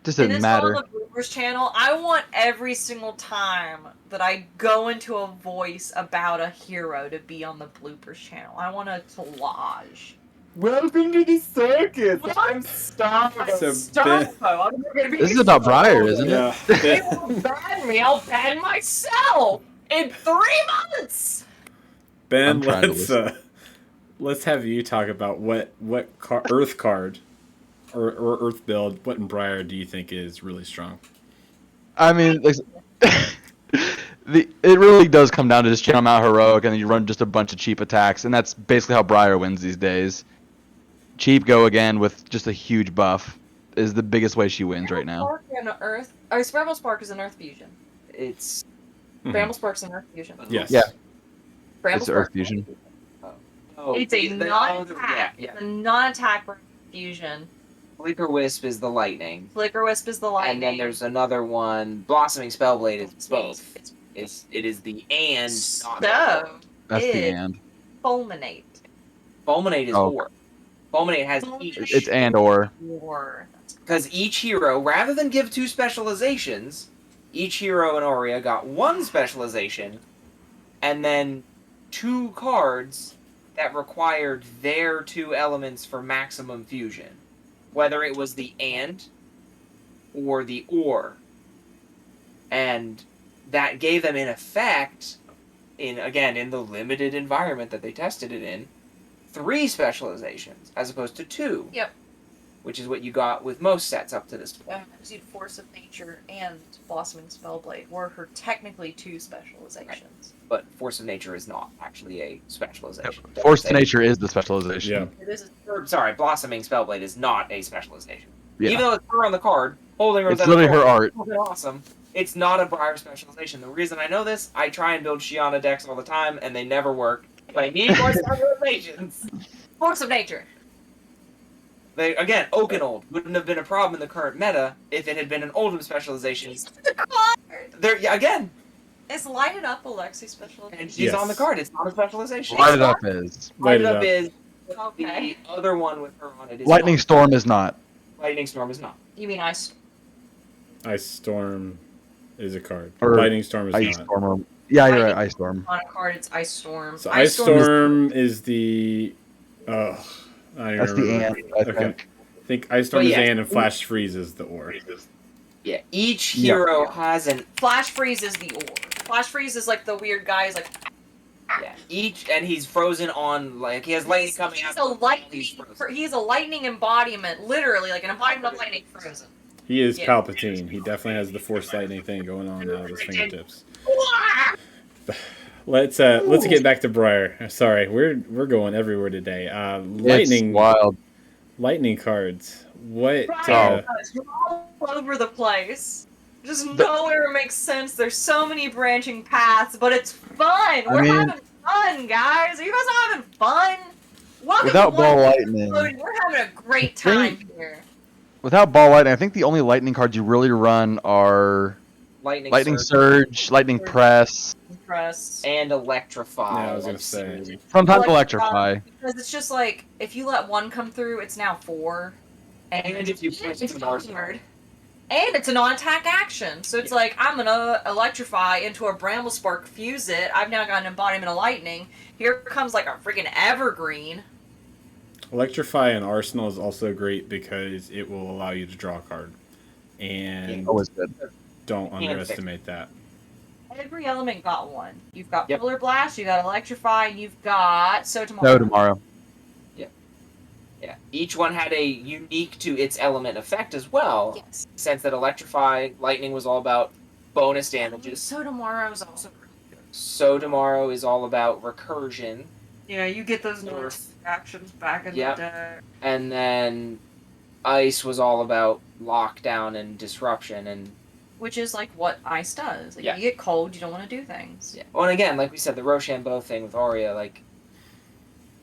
Just didn't matter. On the bloopers channel, I want every single time that I go into a voice about a hero to be on the bloopers channel. I want a collage. Welcome to the circus. I'm Starvo. So This is about Briar, isn't it? Yeah. They won't ban me. I'll ban myself in 3 months. Ben, let's have you talk about what Earth card or Earth build. What in Briar do you think is really strong? I mean, it really does come down to just channel out heroic, and then you run just a bunch of cheap attacks, and that's basically how Briar wins these days. Cheap go again with just a huge buff is the biggest way she wins right now. Bramble Spark is an Earth fusion. It's Bramble Spark's an Earth fusion. Yes. Yeah. Bramble It's Spark. Earth fusion. Oh, It's a non-attack. Yeah. It's a non-attack fusion. Flicker Wisp is the lightning. Flicker Wisp is the lightning. And then there's another one. Blossoming Spellblade is both. It's It is the and, not the so That's the is and. Fulminate. Fulminate is Oh. or. Fulminate has Fulminate. each. It's and or. Or Because each hero, rather than give 2 specializations, each hero in Aria got 1 specialization, and then 2 cards that required their 2 elements for maximum fusion. Whether it was the and or the or. And that gave them, in effect, in the limited environment that they tested it in, 3 specializations as opposed to 2. Yep. Which is what you got with most sets up to this point. Because you'd Force of Nature and Blossoming Spellblade were her technically 2 specializations. But Force of Nature is not actually a specialization. Force to nature is the specialization. Yeah. It is Sorry, Blossoming Spellblade is not a specialization. Yeah. Even though it's her on the card, holding her It's literally her art. Awesome. It's not a Briar specialization. The reason I know this, I try and build Shiana decks all the time, and they never work. But I need more specializations. Force of Nature. They, again, Oakenold wouldn't have been a problem in the current meta if it had been an Oldham specialization. There, yeah, again, Is Light It Up Alexi specialization? and she's Yes. on the card. It's not a specialization. Light it up is. Light It Up is Okay. the other one with her on it. Is Lightning not. Storm is not. Lightning Storm is not. You mean Ice? Ice Storm is a card. Or Lightning Storm is Ice not. Storm. Or, yeah, you're right. Ice Storm. On a card, it's Ice Storm. So Ice Storm is the. Oh, I don't That's the remember. and. I Okay. think. I think Ice Storm But is yeah. and Flash Freeze is the or. Yeah, each hero has an Flash Freeze is the ore. Flash Freeze is like the weird guy. He's like and he's frozen on like he has lightning coming he's out. a lightning. He's frozen. He's a lightning embodiment, literally like an embodiment of lightning frozen. He is Yeah. Palpatine. He definitely has the Force Lightning thing going on out of his fingertips. Let's get back to Briar. Sorry, we're going everywhere today. Lightning It's wild. lightning cards. What? Briar, you're all over the place. Just nowhere makes sense. There's so many branching paths, but it's fun. We're mean- having fun, guys. Are you guys not having fun? Welcome Without to Ball One Lightning. Episode. We're having a great time here. Without Ball Lightning, I think the only lightning cards you really run are Lightning Surge, Lightning Press, Press. and Electrify. Yeah, I was gonna I've say. seen. sometimes Electrify. Because it's just like, if you let one come through, it's now 4. And if you push it's the north hard. And it's a non-attack action. So it's like, I'm gonna electrify into a Bramble Spark, fuse it. I've now got an embodiment of lightning. Here comes like a freaking evergreen. Electrify and Arsenal is also great because it will allow you to draw a card, and Always good. don't underestimate that. Every element got one. You've got Yep. Pillar Blast, you got Electrify, and you've got So Tomorrow. No tomorrow. Yeah, each one had a unique to its element effect as well. Yes. Sense that Electrify, Lightning was all about bonus damages. So Tomorrow is also really good. So Tomorrow is all about recursion, Yeah, you get those North. actions back in Yep. the day. and then Ice was all about lockdown and disruption. And Which is like what ice does. Like, Yeah. you get cold, you don't want to do things. yeah, well, and again, like we said, the Rochambeau thing with Aria, like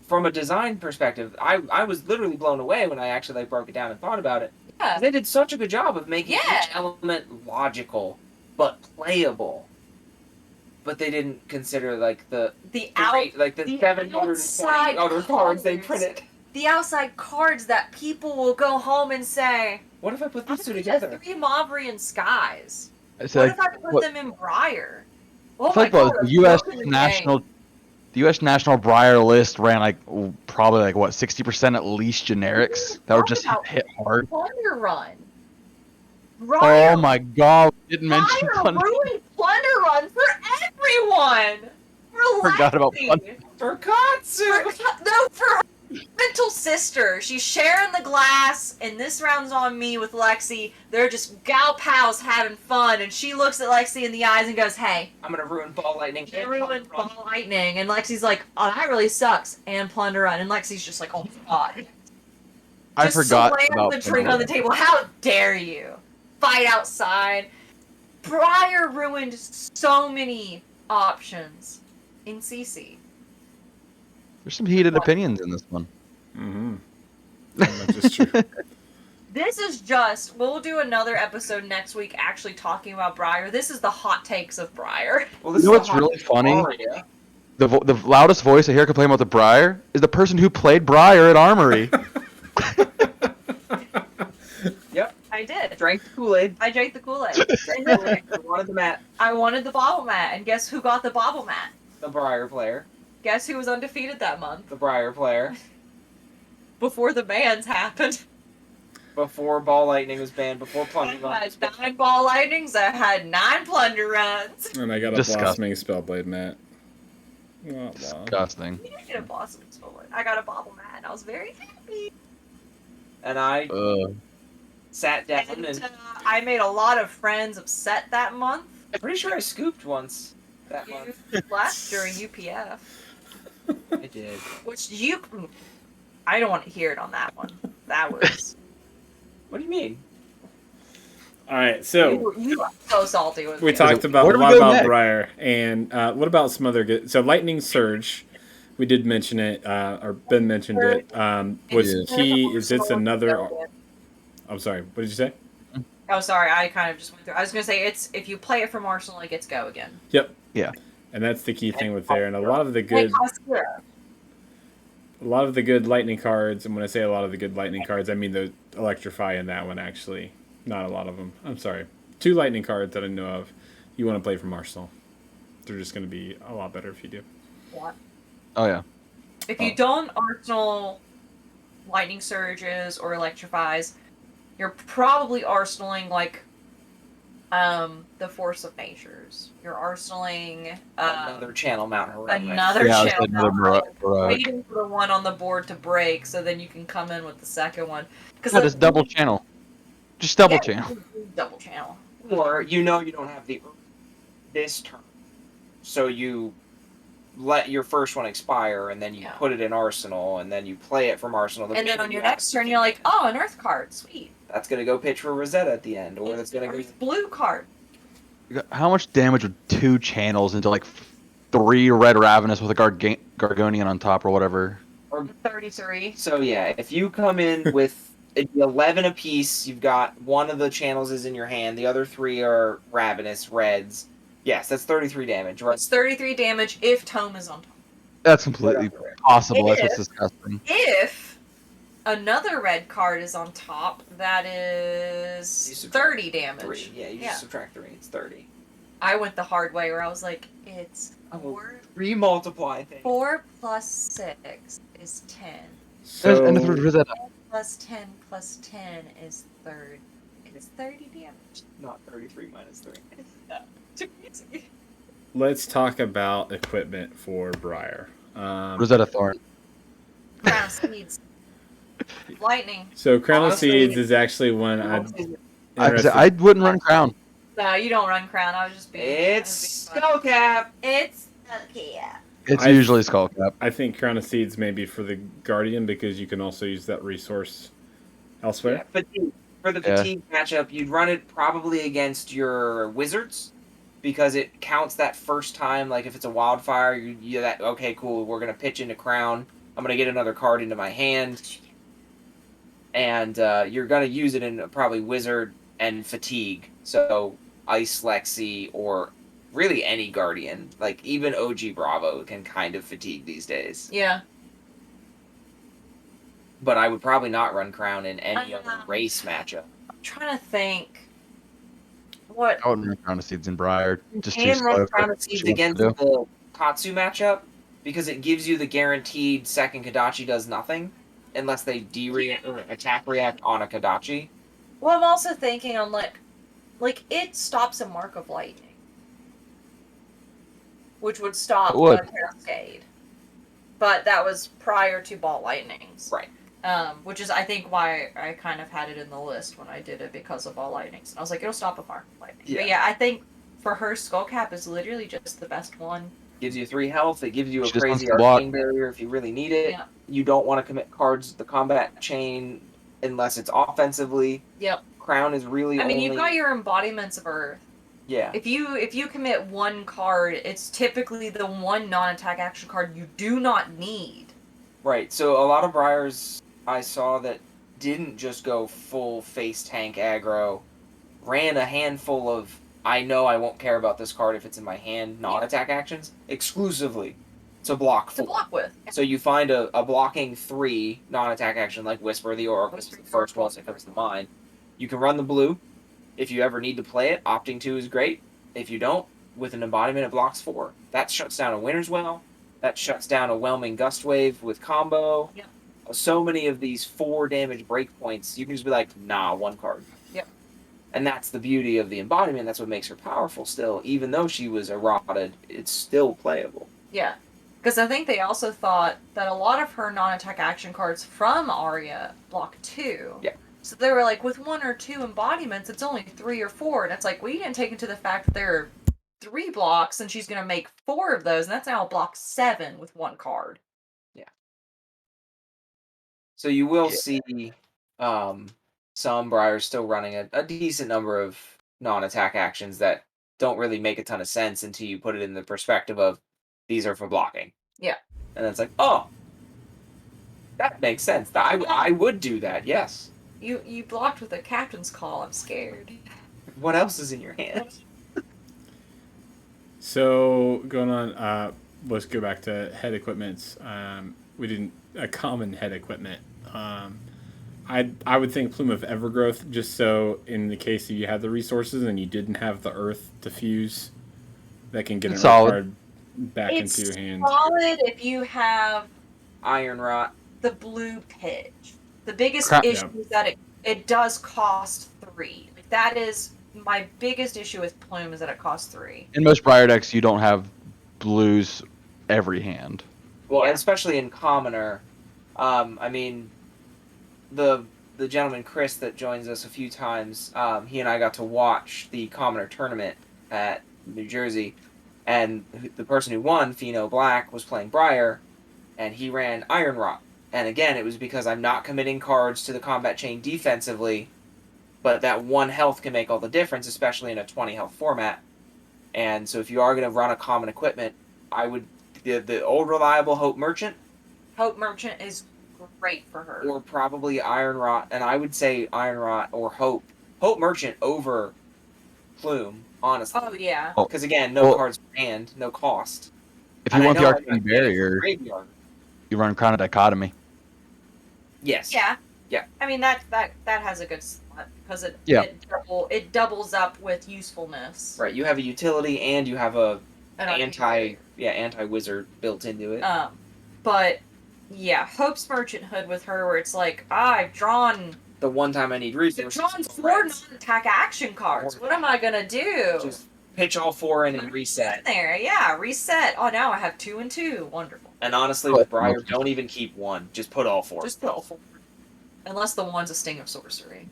from a design perspective, I was literally blown away when I actually broke it down and thought about it. Yeah. They did such a good job of making Yeah. each element logical but playable. But they didn't consider like the The like the the 720 outside other cards they colors. printed. the outside cards that people will go home and say, What if I put I these two put together? 3 Mavrian Skies. It's What like, if I put what- them in Briar? Oh I feel my like god, the that's U.S. broken the national, the U.S. national Briar list ran like probably like what 60% at least generics that were just hit hard. Plunder Run. Oh Briar, my god! We didn't mention Briar Plunder. ruined Plunder Run for everyone. Forgot about Relaxing. For Katsu! No, for her mental sister. She's sharing the glass, and this round's on me with Lexi. They're just gal pals having fun, and she looks at Lexi in the eyes and goes, "Hey, I'm gonna ruin Ball Lightning. you ruined Ball Lightning." And Lexi's like, "Oh, that really sucks." And Plunder Run, and Lexi's just like, "Oh my god." I Just forgot slams about the drink Plunder on the table. How dare you? Fight outside. Briar ruined so many options in CC. There's some heated opinions in this one. Mm-hmm. That's just true. This is just. We'll do another episode next week actually talking about Briar. This is the hot takes of Briar. Well, this You know is what's a hot really take funny? Aria. The loudest voice I hear complain about the Briar is the person who played Briar at Armory. Yep. I did. Drank the Kool-Aid. I drank the Kool-Aid. I wanted the mat. I wanted the bobble mat, and guess who got the bobble mat? The Briar player. Guess who was undefeated that month? The Briar player. Before the bans happened. Before Ball Lightning was banned. Before I Plunger Run. had 9 ball lightnings, I had 9 plunder runs. And I got a Disgusting. blossoming spellblade mat. Wow. Disgusting. You didn't get a blossom stolen. I got a bobble mat, and I was very happy. And I sat down And and I made a lot of friends upset that month. I'm pretty sure I scooped once that month. You left during UPF. I did. Which you... I don't want to hear it on that one. That was... What do you mean? All right, so You were so salty with we me. talked about Where a do we lot go about next? Briar, and what about some other good? So Lightning Surge, we did mention it, or Ben mentioned it. Was Yeah. key? Is it's another? I'm sorry. What did you say? Oh, sorry. I kind of just went through. I was gonna say it's if you play it from Arsenal, it gets go again. Yep. Yeah. And that's the key thing with there, and a lot of the Like good, Oscar. a lot of the good Lightning cards. And when I say a lot of the good Lightning cards, I mean the Electrify in that one actually. Not a lot of them. I'm sorry. 2 Lightning cards that I know of. You want to play from Arsenal. They're just going to be a lot better if you do. What? Oh yeah. If you don't Arsenal lightning surges or electrifies, you're probably arsenaling like the Force of Natures. You're arsenaling Another channel Mount Heroic. another Yeah, I was channel. like another Baroque. Waiting for the one on the board to break, so then you can come in with the second one. Because Yeah, just double channel. Just double channel. Double channel. Or you know you don't have the this turn, so you let your first one expire, and then you Yeah. put it in Arsenal, and then you play it from Arsenal. And then on your next turn, you're like, oh, an Earth card, sweet. That's gonna go pitch for Rosetta at the end, or that's gonna go. Earth blue card. How much damage would 2 channels into like 3 red Ravenous with a Gargonian on top or whatever? 33. So yeah, if you come in with 11 apiece, you've got one of the channels is in your hand, the other 3 are Ravenous reds. Yes, that's 33 damage. Right? It's 33 damage if Tome is on top. That's completely possible. That's what's disgusting. If another red card is on top, that You is subtract 30 damage. 3. Yeah, you Yeah. just subtract 3. It's 30. I went the hard way where I was like, it's Oh, 4, remultiply things. 4 plus 6 is 10. So And the Rosetta. Plus 10 plus 10 is 30. It's 30 damage. Not 33 minus 3. Too easy. let's talk about equipment for Briar. Rosetta Thorn. Crown of Seeds. Lightning. So Crown of Honestly- Seeds is actually one I'm I wouldn't run Crown. No, you don't run Crown. I was just being. It's I was being funny. Skullcap! It's okay. It's I- usually Skullcap. I think Crown of Seeds may be for the Guardian because you can also use that resource elsewhere. Yeah, fatigue. For the Yeah. fatigue matchup, you'd run it probably against your wizards because it counts that first time. Like if it's a wildfire, you that okay, cool. We're gonna pitch into Crown. I'm gonna get another card into my hand, and you're gonna use it in probably wizard and fatigue. So Ice Lexi or really any Guardian, like even OG Bravo can kind of fatigue these days. Yeah. But I would probably not run Crown in any other Uh-huh. race matchup. I'm trying to think. What? I wouldn't run Crown of Seeds in Briar. Just too And slow run for Crown of what Seeds she wants against to do. the Katsu matchup because it gives you the guaranteed second Kadachi does nothing unless they or attack react on a Kadachi. Well, I'm also thinking on like it stops a Mark of Lightning, which would stop It would. the Cascade. But that was prior to Ball Lightnings. Right. Which is, I think, why I kind of had it in the list when I did it because of Ball Lightnings. I was like, it'll stop a Mark of Lightning. Yeah. But yeah, I think for her, Skullcap is literally just the best one. Gives you 3 health. It gives you a She just wants crazy to block. arcane barrier if you really need it. Yeah. You don't want to commit cards to the combat chain unless it's offensively. Yep. Crown is really I mean, only... you've got your embodiments of Earth. Yeah. If you commit one card, it's typically the one non-attack action card you do not need. Right. So a lot of Briars I saw that didn't just go full face tank aggro, ran a handful of I know I won't care about this card if it's in my hand non-attack actions exclusively to block 4. To block with. So you find a blocking 3 non-attack action like Whisper of the Oracle, which is the first one that comes to mind. You can run the blue. If you ever need to play it, opting 2 is great. If you don't, with an embodiment it blocks 4. That shuts down a Winter's Well. That shuts down a Whelming Gust Wave with combo. Yep. So many of these 4 damage breakpoints, you can just be like, nah, 1 card. Yep. And that's the beauty of the embodiment. That's what makes her powerful still. Even though she was eroded, it's still playable. Yeah. Because I think they also thought that a lot of her non-attack action cards from Aria block 2. Yeah. So they were like, with 1 or 2 embodiments, it's only 3 or 4. And it's like, we didn't take into the fact that there are 3 blocks, and she's going to make 4 of those, and that's now block 7 with 1 card. Yeah. So you will see some Briars still running a decent number of non-attack actions that don't really make a ton of sense until you put it in the perspective of these are for blocking. Yeah. And it's like, oh, that makes sense. I would do that, yes. You blocked with a captain's call. I'm scared. What else is in your hand? So going on, let's go back to head equipments. We didn't a common head equipment. I would think Plume of Evergrowth, just so in the case that you had the resources and you didn't have the Earth to fuse, that can get an Earth card back into your hand. It's solid if you have Iron Rot. the blue pitch. The biggest issue is that it does cost 3. Like, that is my biggest issue with Plume, is that it costs 3. In most Briar decks, you don't have blues every hand. Well, and especially in Commoner, I mean, the gentleman Chris that joins us a few times, he and I got to watch the Commoner tournament at New Jersey, and the person who won, Pheno Black, was playing Briar, and he ran Iron Rot. And again, it was because I'm not committing cards to the combat chain defensively, but that 1 health can make all the difference, especially in a 20 health format. And so if you are going to run a common equipment, I would the old reliable Hope Merchant. Hope Merchant is great for her. Or probably Iron Rot, and I would say Iron Rot or Hope. Hope Merchant over Plume, honestly. Oh, yeah. Because again, no cards per hand, no cost. If you want the Arcane Barrier, you run Crown of Dichotomy. Yes. Yeah. Yeah. I mean, that has a good slot, because it doubles up with usefulness. Right, you have a utility and you have a An anti-wizard built into it. But yeah, Hope's Merchant Hood with her, where it's like, I've drawn the one time I need resources. I've drawn 4 non-attack action cards. What am I gonna do? Just pitch all 4 in and reset. There, yeah, reset. Oh, now I have 2 and 2. Wonderful. And honestly, with Briar, don't even keep 1. Just put all 4. Just put all 4. Unless the one's a Sting of Sorcery.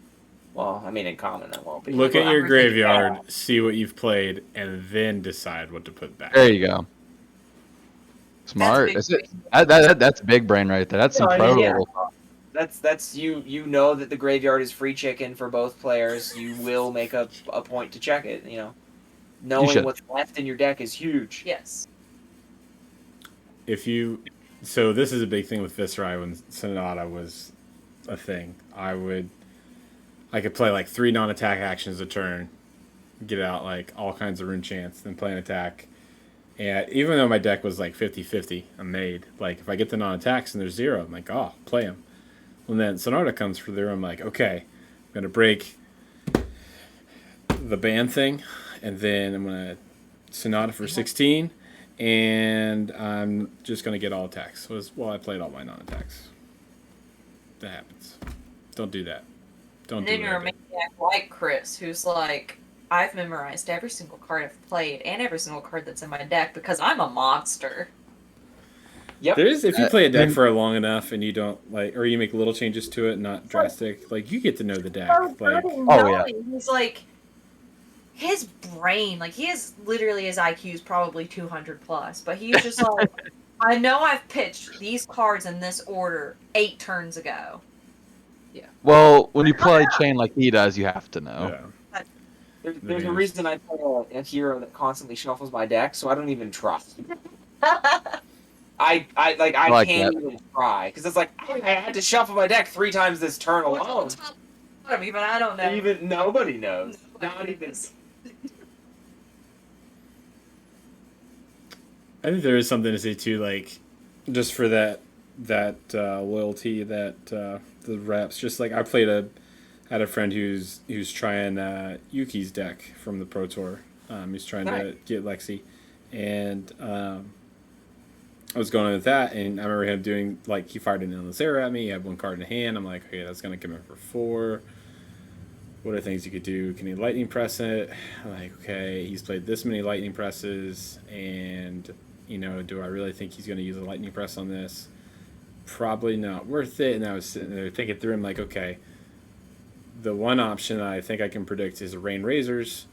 Well, I mean, in common, that won't be. Look at your graveyard, see what you've played, and then decide what to put back. There you go. Smart. That's big brain right there. That's some pro level. That's you know that the graveyard is free chicken for both players. You will make a point to check it, Knowing what's left in your deck is huge. Yes. So this is a big thing with Viscerai when Sonata was a thing. I could play like 3 non-attack actions a turn, get out like all kinds of rune chants, then play an attack. And even though my deck was like 50-50, I'm made. Like if I get the non-attacks and there's 0, I'm like, oh, play them. And then Sonata comes for there, I'm like, okay, I'm gonna break the ban thing, and then I'm gonna Sonata for 16, and I'm just gonna get all attacks. I played all my non-attacks. That happens. Don't do that. Don't do that. And then you're a maniac like Chris, who's like, I've memorized every single card I've played and every single card that's in my deck because I'm a monster. Yep. If you play a deck for long enough and you don't or you make little changes to it, not drastic, like you get to know the deck. He's like, his brain, like his IQ is probably 200 plus, but he's just like, I know I've pitched these cards in this order 8 turns ago. Yeah. Well, when you play Chain like he does, you have to know. Yeah. There's a reason I play a hero that constantly shuffles my deck, so I don't even trust. I like can't that. even try because it's like I had to shuffle my deck 3 times this turn alone. Even I don't know. Even nobody knows. Not even. I think there is something to say too, like just for that loyalty that the reps. Just like had a friend who's trying Yuki's deck from the Pro Tour. He's trying to get Lexi, and I was going on with that, and I remember him doing like he fired an endless arrow at me. He had one card in hand. I'm like, okay, that's gonna come in for 4. What are things you could do? Can he lightning press it? I'm like, okay, he's played this many lightning presses, and do I really think he's going to use a lightning press on this? Probably not worth it. And I was sitting there thinking through, I'm like, okay, the one option I think I can predict is Rain Razors,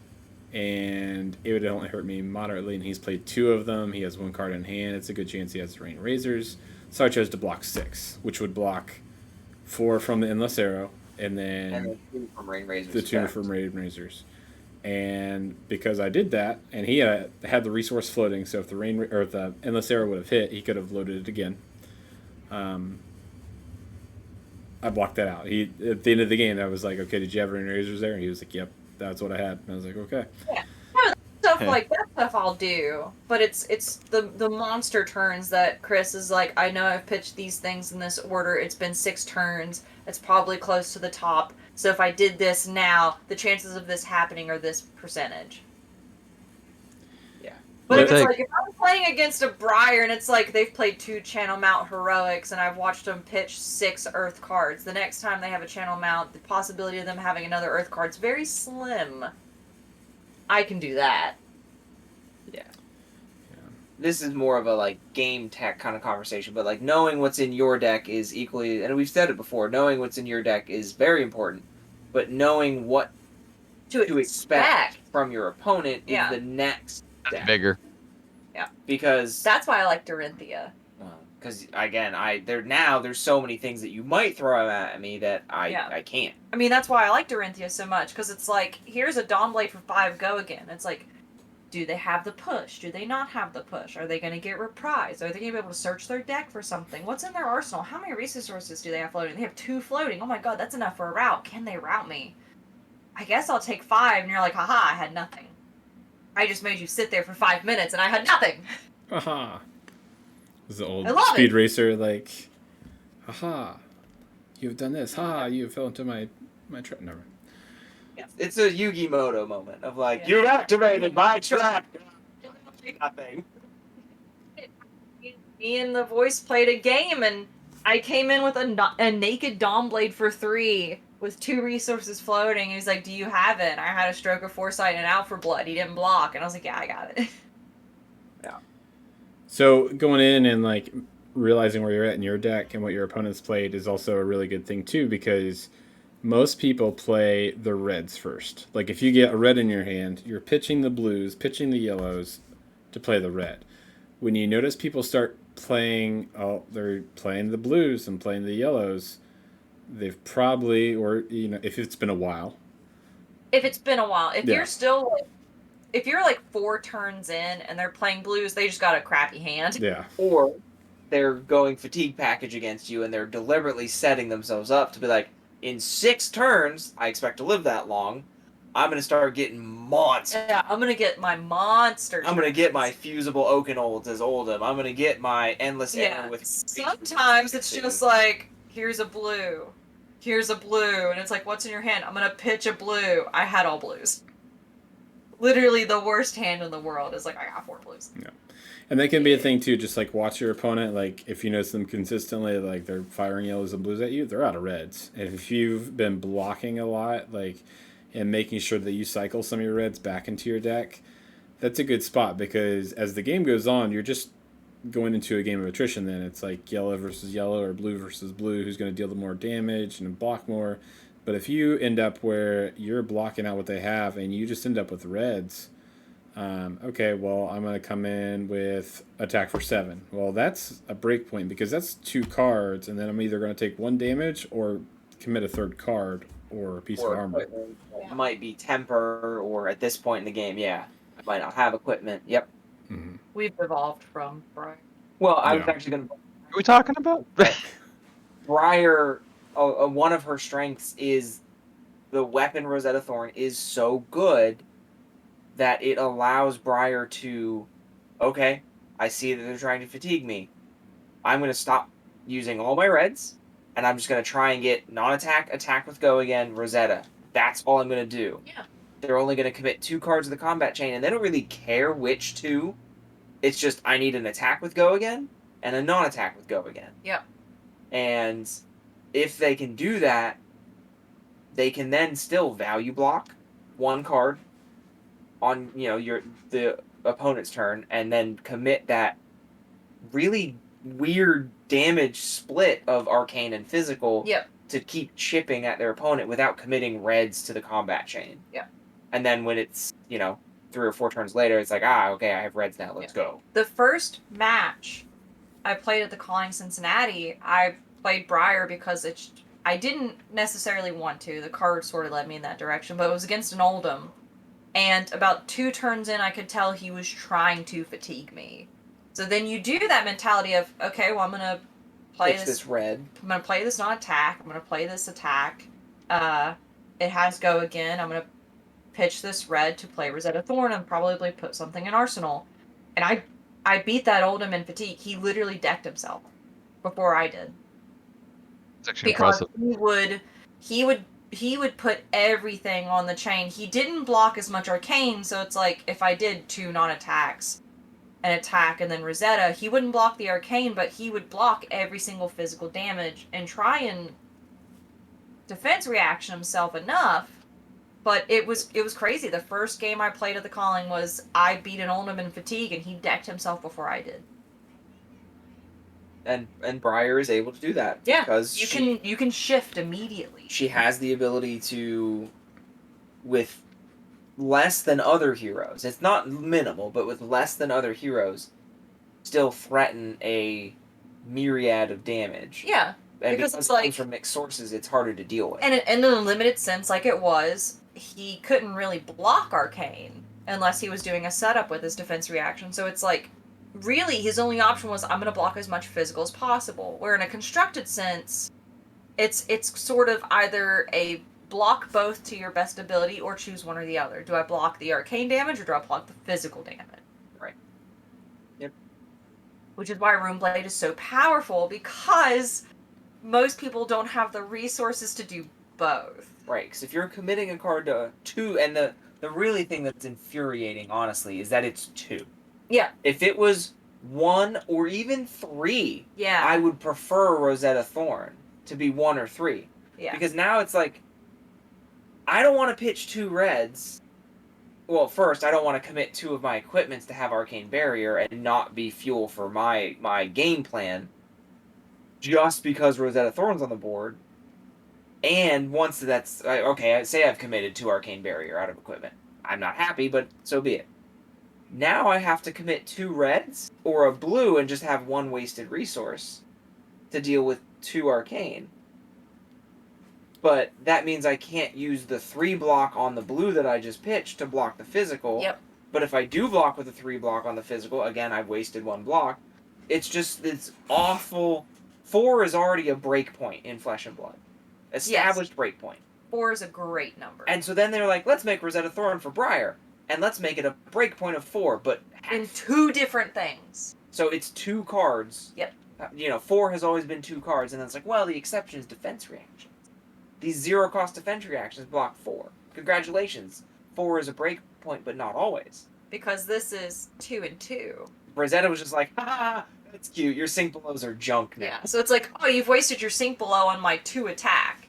and it would only hurt me moderately, and he's played 2 of them. He has 1 card in hand. It's a good chance he has Rain Razors. So I chose to block 6, which would block 4 from the Endless Arrow, and then 2 from Rain Razors. the 2 from Rain Razors. And because I did that, and he had the resource floating, so if the Endless Arrow would have hit, he could have loaded it again. I blocked that out. At the end of the game, I was like, okay, did you have Rain Razors there? And he was like, yep, that's what I had. And I was like, okay. Yeah. Like that stuff I'll do, but it's the monster turns that Chris is like, I know I've pitched these things in this order. It's been 6 turns. It's probably close to the top. So if I did this now, the chances of this happening are this percentage. Yeah. But if I'm playing against a Briar and it's like they've played 2 Channel Mount Heroics and I've watched them pitch 6 Earth cards, the next time they have a Channel Mount, the possibility of them having another Earth card is very slim. I can do that. Yeah. This is more of a like game tech kind of conversation, but like knowing what's in your deck is equally, and we've said it before, knowing what's in your deck is very important, but knowing what to expect from your opponent is the next step. Bigger. Yeah. Because that's why I like Dorinthia. Because again, there's so many things that you might throw at me that I can't. I mean, that's why I like Dorinthia so much, because it's like, here's a Dawnblade for 5, go again. It's like, do they have the push? Do they not have the push? Are they going to get reprised? Are they going to be able to search their deck for something? What's in their arsenal? How many resources do they have floating? They have 2 floating. Oh my god, that's enough for a route. Can they route me? I guess I'll take 5, and you're like, haha, I had nothing. I just made you sit there for 5 minutes, and I had nothing. Haha. This is the old Speed Speed Racer, like, haha, you've done this. Haha, you fell into my trap. Never mind. It's a Yugi Moto moment of like, you activated my trap. Nothing. Me and the voice played a game, and I came in with a naked Dawnblade for 3 with 2 resources floating. And he's like, "Do you have it?" And I had a Stroke of Foresight and Out for Blood. He didn't block, and I was like, "Yeah, I got it." Yeah. So going in and like realizing where you're at in your deck and what your opponent's played is also a really good thing too, because most people play the reds first. Like if you get a red in your hand, you're pitching the blues, pitching the yellows to play the red. When you notice people start playing, they're playing the blues and playing the yellows, they've probably, or if it's been a while. If it's been a while, you're still like, if you're like 4 turns in and they're playing blues, they just got a crappy hand. Yeah. Or they're going fatigue package against you and they're deliberately setting themselves up to be like, in 6 turns, I expect to live that long, I'm going to start getting monsters. Yeah, I'm going to get my monsters. I'm going to get my fusible Oakenolds as Oldham. I'm going to get my Endless Arrow with... Sometimes it's just like, here's a blue. Here's a blue. And it's like, what's in your hand? I'm going to pitch a blue. I had all blues. Literally the worst hand in the world is like, I got 4 blues. Yeah. And that can be a thing too, just like watch your opponent, like if you notice them consistently, like they're firing yellows and blues at you, they're out of reds. And if you've been blocking a lot, like, and making sure that you cycle some of your reds back into your deck, that's a good spot, because as the game goes on, you're just going into a game of attrition then. It's like yellow versus yellow or blue versus blue, who's going to deal the more damage and block more. But if you end up where you're blocking out what they have and you just end up with reds, okay, well, I'm going to come in with attack for 7. Well, that's a break point, because that's 2 cards, and then I'm either going to take 1 damage or commit a 3rd card or a piece of armor. It might be temper, or at this point in the game, I might not have equipment. Yep. Mm-hmm. We've evolved from Briar. Well, I was Yeah. actually going to. What are we talking about? Briar, one of her strengths is the weapon Rosetta Thorn is so good that it allows Briar to, okay, I see that they're trying to fatigue me. I'm going to stop using all my reds, and I'm just going to try and get non-attack, attack with go again, Rosetta. That's all I'm going to do. Yeah. They're only going to commit 2 cards of the combat chain, and they don't really care which 2. It's just, I need an attack with go again, and a non-attack with go again. Yep. And if they can do that, they can then still value block 1 card on the opponent's turn, and then commit that really weird damage split of arcane and physical Yep. to keep chipping at their opponent without committing reds to the combat chain. Yep. And then when it's 3 or 4 turns later, it's like, okay, I have reds now, let's go. The first match I played at the Calling Cincinnati, I played Briar because I didn't necessarily want to. The card sort of led me in that direction, but it was against an Oldham. And about 2 turns in, I could tell he was trying to fatigue me. So then you do that mentality of, okay, well, I'm going to play this red. I'm going to play this non-attack. I'm going to play this attack. It has go again. I'm going to pitch this red to play Rosetta Thorn and probably put something in Arsenal. And I beat that Oldham in fatigue. He literally decked himself before I did. It's actually Because impressive. he would put everything on the chain. He didn't block as much arcane, so it's like if I did 2 non-attacks, an attack and then Rosetta, he wouldn't block the arcane, but he would block every single physical damage and try and defense reaction himself enough. But it was crazy. The first game I played at the Calling was I beat an Oldham in fatigue, and he decked himself before I did. And Briar is able to do that. Yeah, because you can shift immediately. She has the ability to, with less than other heroes, it's not minimal, but with less than other heroes, still threaten a myriad of damage. Yeah. And because because it's it like, comes from mixed sources, it's harder to deal with. And in a limited sense, like it was, he couldn't really block arcane unless he was doing a setup with his defense reaction. So it's like, really, his only option was, I'm going to block as much physical as possible. Where in a constructed sense, it's sort of either a block both to your best ability or choose one or the other. Do I block the arcane damage or do I block the physical damage? Right. Yep. Which is why Runeblade is so powerful, because most people don't have the resources to do both. Right, because if you're committing a card to 2, and the really thing that's infuriating, honestly, is that it's 2. Yeah. If it was 1 or even 3, Yeah. I would prefer Rosetta Thorn to be 1 or 3. Yeah. Because now it's like, I don't want to pitch 2 reds. Well, first, I don't want to commit 2 of my equipments to have Arcane Barrier and not be fuel for my game plan, just because Rosetta Thorn's on the board. And once that's, okay, say I've committed 2 Arcane Barrier out of equipment. I'm not happy, but so be it. Now I have to commit 2 reds or a blue and just have 1 wasted resource to deal with 2 arcane. But that means I can't use the 3 block on the blue that I just pitched to block the physical. Yep. But if I do block with a 3 block on the physical, again, I've wasted 1 block. It's just this awful. 4 is already a break point in Flesh and Blood. Established break point. 4 is a great number. And so then they're like, let's make Rosetta Thorn for Briar. And let's make it a break point of 4, but in 2 different things. So it's 2 cards. Yep. 4 has always been 2 cards, and then it's like, well, the exception is defense reactions. These 0-cost defense reactions block 4. Congratulations. 4 is a break point, but not always. Because this is 2 and 2. Rosetta was just like, ha, that's cute. Your sync belows are junk now. Yeah, so it's like, oh, you've wasted your sync below on my 2 attack.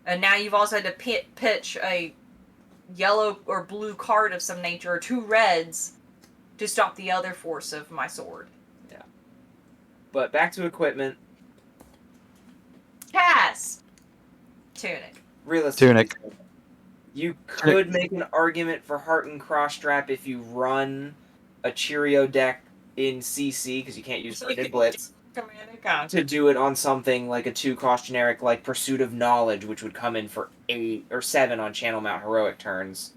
And now you've also had to pitch a yellow or blue card of some nature, or 2 reds, to stop the other force of my sword. Yeah. But back to equipment. Cast! Tunic. Realistically, Tunic. You could make an argument for Heart and Crossstrap if you run a Cheerio deck in CC, because you can't use Blended Blitz, to do it on something like a 2-cost generic like Pursuit of Knowledge, which would come in for 8 or 7 on Channel Mount Heroic turns.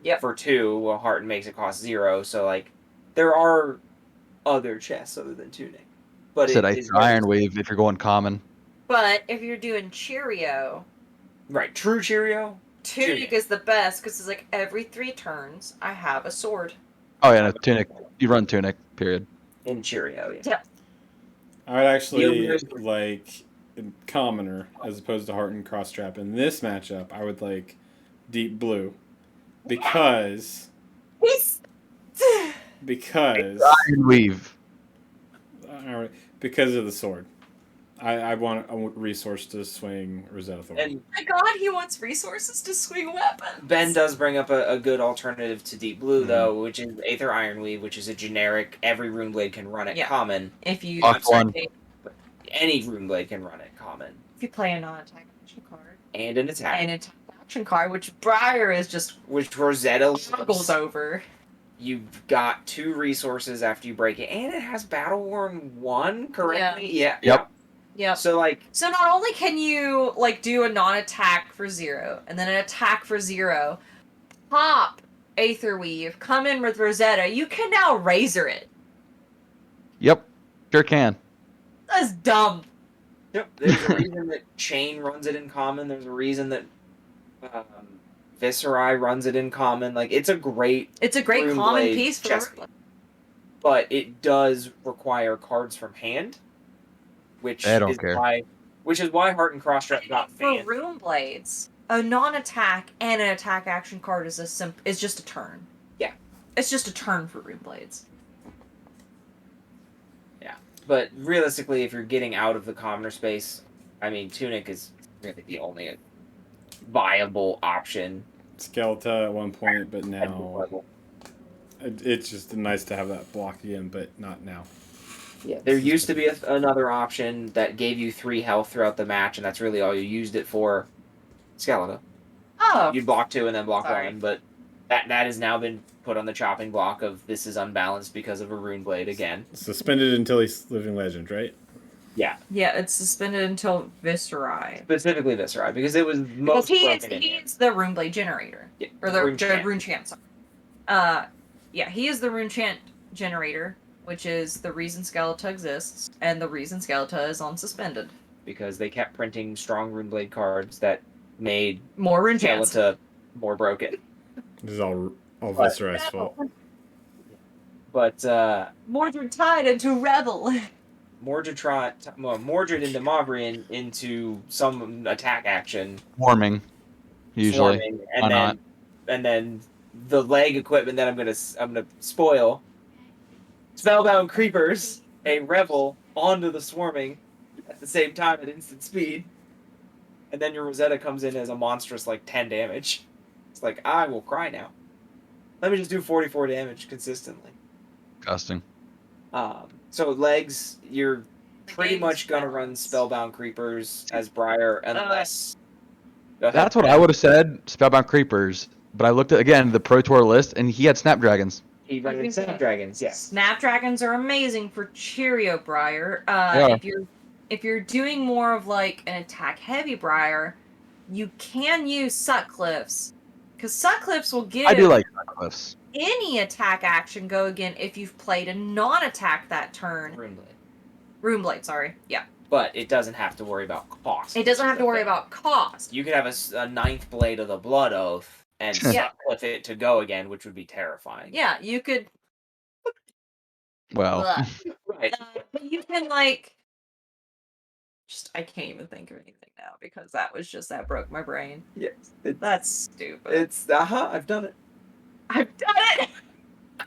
Yep. For 2, well, Heart makes it cost 0, so like there are other chests other than Tunic. But Said it I is very Iron Weave if you're going common. But if you're doing Cheerio, right. True Cheerio. Tunic is the best because it's like every 3 turns I have a sword. Oh yeah, no, Tunic. You run Tunic. Period. In Cheerio, yeah. Yep. I would actually You- like commoner as opposed to Heart and Cross Trap. In this matchup, I would like Deep Blue because because Iron Weave. because of the sword. I want a resource to swing Rosetta Thorn. And My God, he wants resources to swing weapons. Ben does bring up a good alternative to Deep Blue, Mhm. though, which is Aether Iron Weave, which is a generic, every Runeblade can run it Yeah. common. If you Lock one. Any Runeblade can run it common. if you play a non-attack action card And an attack. and an attack action card, which Briar is just Which Rosetta struggles over. You've got 2 resources after you break it, and it has Battle Worn 1, correctly? Yeah. Yep. Yep. So, like, So not only can you like do a non-attack for 0 and then an attack for 0, pop Aether Weave, come in with Rosetta, you can now Razor it. Yep. Sure can. That's dumb. yep, there's a reason that Chain runs it in common. There's a reason that Viscerai runs it in common. Like, it's a great, It's a great Runeblade common piece for chess piece. but it does require cards from hand, which I don't is care. why Heart and Crosstrap got for banned. Rune Blades. A non-attack and an attack action card is is just a turn. Yeah. It's just a turn for Rune Blades. But realistically, if you're getting out of the commoner space, I mean, Tunic is really the only viable option. Skeleton at one point, but at this now level. it's just nice to have that block again, but not now. Yeah, there used to be another option that gave you 3 health throughout the match, and that's really all you used it for. Skeleton. Oh. You'd block 2 and then block Sorry. 1, but that has now been put on the chopping block of this is unbalanced because of a rune blade again. Suspended until he's living legend, right? Yeah, Yeah, it's suspended until Viscerai. specifically Viscerai, because it was Because most he's broken in here. the Rune Blade generator. Yeah, Or the Rune Chant. Rune Chant, sorry. Yeah, he is the Rune Chant generator, which is the reason Skeleton exists, and the reason Skeleton is on suspended. Because they kept printing strong rune blade cards that made More Rune Chants. Skeleton more broken. This is all Viscerai's fault. But Mordred tied into Rebel. Mordred into Mavrian into some attack action. Warming. Usually. Swarming, Why not? and then the leg equipment that I'm gonna spoil. Spellbound creepers, a revel onto the swarming at the same time at instant speed. And then your Rosetta comes in as a monstrous like 10 damage. It's like, I will cry now. Let me just do 44 damage consistently. Disgusting. So legs, you're pretty game's much gonna run balanced. Spellbound creepers as Briar unless. Go ahead. That's what I would have said. Spellbound Creepers. But I looked at again the Pro Tour list, and he had Snapdragons. He runs Snapdragons, yes. Snapdragons are amazing for Cheerio Briar. They are. If you're doing more of like an attack heavy Briar, you can use Sutcliffs. Because Sutcliffs will give I do like Sutcliffs. any attack action go again if you've played a non-attack that turn. Rune Blade. Runeblade, sorry. Yeah. But it doesn't have to worry about cost. It doesn't have to worry about cost. You could have a ninth blade of the Blood Oath and Yeah. Sutcliffe it to go again, which would be terrifying. Yeah, you could. Well, Ugh. Right. But you can like. I can't even think of anything now because that broke my brain. Yes. That's stupid. It's I've done it. I've done it.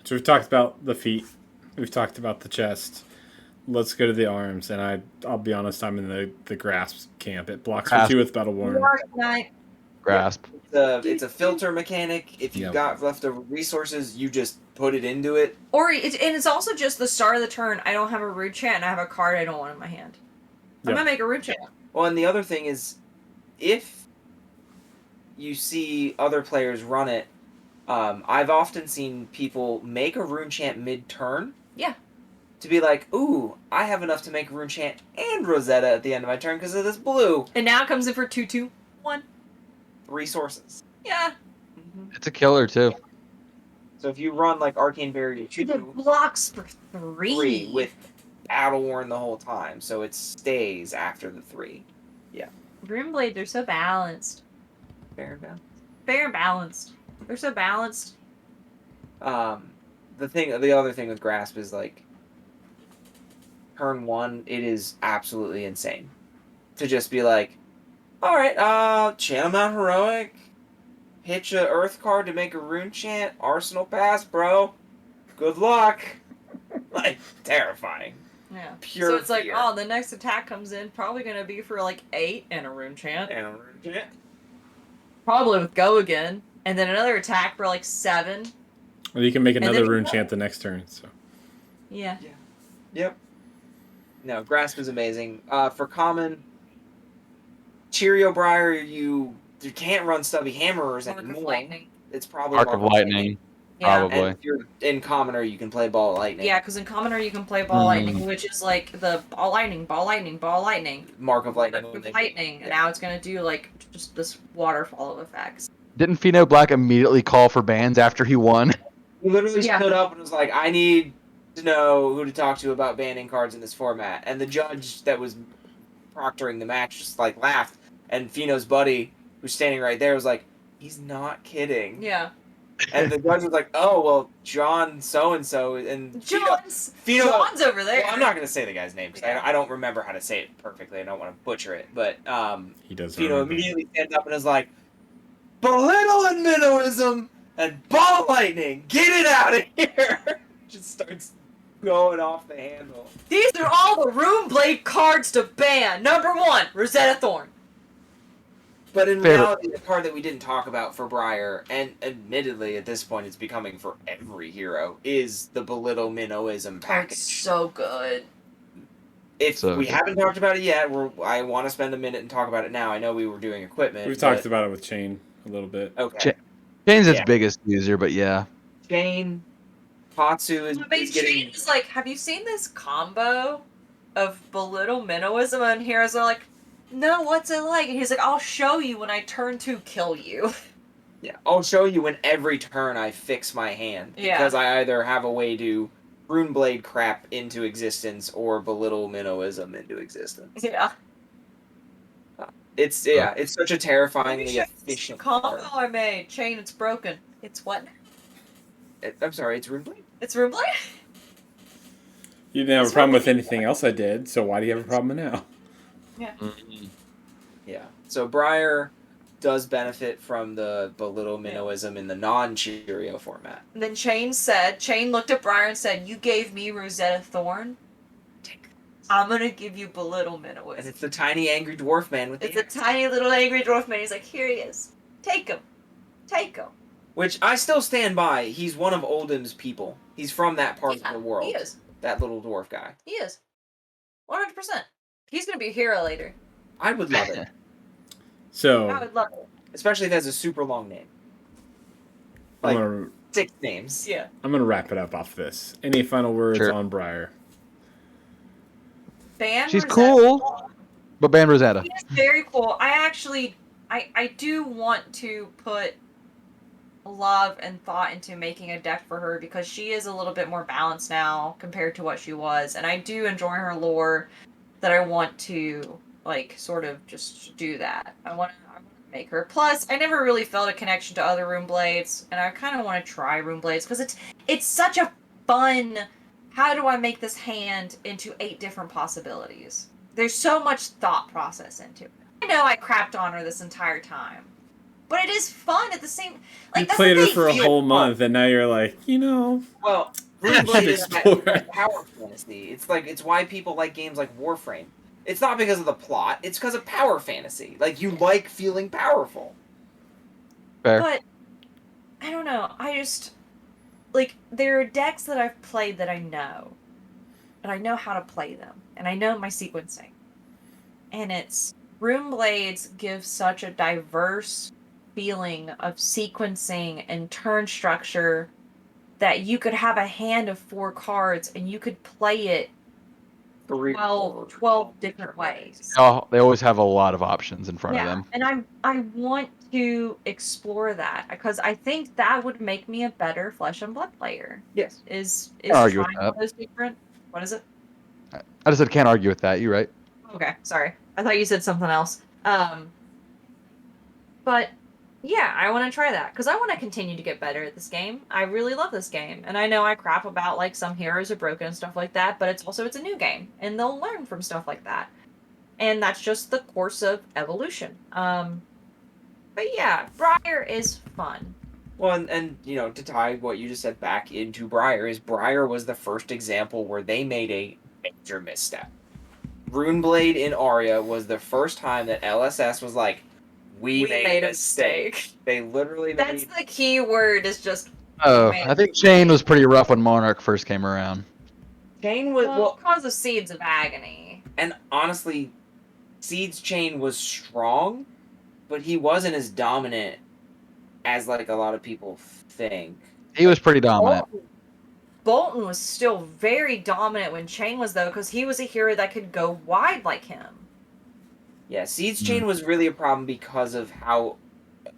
So we've talked about the feet. We've talked about the chest. Let's go to the arms, and I'll be honest, I'm in the grasp camp. It blocks for Grasp. 2 with Battle Worn. grasp. It's a filter mechanic. If you've Yep. got leftover resources, you just put it into it. Or it's also just the start of the turn. I don't have a root chant. And I have a card I don't want in my hand. I'm Yep. gonna make a root chant. Well, and the other thing is, if you see other players run it, I've often seen people make a rune chant mid-turn. Yeah. To be like, ooh, I have enough to make a rune chant and Rosetta at the end of my turn because of this blue. And now it comes in for 2/2/1. Resources. Yeah. It's a killer too. So if you run like Arcane Barrier It 2, blocks for 3 with Battle Worn the whole time, so it stays after the 3. Runeblades are so balanced. Fair enough. Fair and balanced. They're so balanced. The other thing with Grasp is like turn 1, it is absolutely insane to just be like, all right, channel Mount Heroic, hitch a Earth card to make a rune chant, Arsenal Pass, bro. Good luck. Like terrifying. Yeah. Pure so it's like, fear. oh, the next attack comes in, probably gonna be for like 8 and a rune chant. And a rune chant. Probably with go again. And then another attack for like 7. Well, you can make then another you rune go. chant the next turn. So Yeah. Yep. No, Grasp is amazing. For common, Cheerio Briar, you can't run Stubby Hammerers Mark of anymore. Lightning. It's probably Mark of Lightning, Yeah. probably. And if you're in Commoner, you can play Ball Lightning. Yeah, because in Commoner you can play Ball Lightning, which is like the Ball Lightning, Ball Lightning, Ball Lightning. Mark of Lightning. Mark of Lightning. And now it's gonna do like just this waterfall of effects. Didn't Pheno Black immediately call for bans after he won? He literally Yeah. stood up and was like, I need to know who to talk to about banning cards in this format. And the judge that was proctoring the match just like laughed. And Pheno's buddy, who's standing right there, was like, he's not kidding. Yeah. And the judge was like, oh, well, John so-and-so. And John's over there. Well, I'm not going to say the guy's name because Yeah. I don't remember how to say it perfectly. I don't want to butcher it. But he does. Pheno immediately stands up and is like, belittling minnowism and Ball Lightning, get it out of here! Just starts going off the handle. These are all the Runeblade cards to ban. Number 1, Rosetta Thorn. But in Fair. reality, the card that we didn't talk about for Briar, and admittedly at this point it's becoming for every hero, is the Belittle Minnowism Oh, package. it's so good. If So we good. haven't talked about it yet, I want to spend a minute and talk about it now. I know we were doing equipment. We've talked about it with Chain a little bit. Okay. Shane's its Yeah. biggest user, but yeah. Jane, Patsu is getting... It's like, have you seen this combo of Belittle Minnowism? And heroes are like, no, what's it like? And he's like, I'll show you when I turn to kill you. Yeah, I'll show you when every turn I fix my hand. Yeah. Because I either have a way to Runeblade crap into existence or Belittle Minnowism into existence. Yeah. It's such a terrifyingly efficient combo card. I made. Chain, it's broken. It's what? I'm sorry, it's Runeblade? It's Runeblade? You didn't have a It's problem with really- anything else I did, so why do you have a problem now? Yeah. So Briar does benefit from the Belittle Minnowism in the non-Cheerio format. And then Chain looked at Briar and said, you gave me Rosetta Thorn. I'm gonna give you Belittle And Minnowism. it's the tiny angry dwarf man with the It's a axe. tiny little angry dwarf man. He's like, here he is. Take him. Take him. Which I still stand by. He's one of Oldham's people. He's from that part of the world. He is. That little dwarf guy. He is. 100%. He's gonna be a hero later. I would love it. I So would love it. Especially if it has a super long name. I'm Like gonna 6 names. Yeah. wrap it up off this. Any final words Sure. on Briar? Ban She's Rosetta cool. Thorn. But ban Rosetta. She is very cool. I do want to put love and thought into making a deck for her because she is a little bit more balanced now compared to what she was, and I do enjoy her lore. That I want to like sort of just do that. I want to make her. Plus, I never really felt a connection to other Runeblades, and I kind of want to try Runeblades because it's such a fun. How do I make this hand into 8 different possibilities? There's so much thought process into it. I know I crapped on her this entire time, but it is fun at the same. Like You that's played the her thing. for a feel whole fun. month, and now you're like, Well, should Runeblade is explore. that power fantasy. It's why people like games like Warframe. It's not because of the plot. It's because of power fantasy. Like, you like feeling powerful. Fair. But I don't know. I just like there are decks that I've played that I know, and I know how to play them, and I know my sequencing. And it's Runeblades give such a diverse feeling of sequencing and turn structure that you could have a hand of 4 cards and you could play it 12 different ways. Oh, they always have a lot of options in front of Yeah, them. and I want to explore that because I think that would make me a better Flesh and Blood player. Yes. Is Can't argue with trying that. all those different. What is it? I just said can't argue with that. You're right. Okay, sorry. I thought you said something else. But yeah, I want to try that because I want to continue to get better at this game. I really love this game, and I know I crap about like some heroes are broken and stuff like that, but it's a new game, and they'll learn from stuff like that, and that's just the course of evolution. But yeah, Briar is fun. Well, and you know, to tie what you just said back into Briar, is Briar was the first example where they made a major misstep. Runeblade in Aria was the first time that LSS was like, we made a mistake. They literally That's made... the key word. Is just Oh, man. I think Chain was pretty rough when Monarch first came around. Chain was well, because of Seeds of Agony. and honestly, Seed's Chain was strong, but he wasn't as dominant as like a lot of people think. He was pretty dominant. Bolton was still very dominant when Chain was, though, because he was a hero that could go wide like him. Yeah, Seed's Chain was really a problem because of how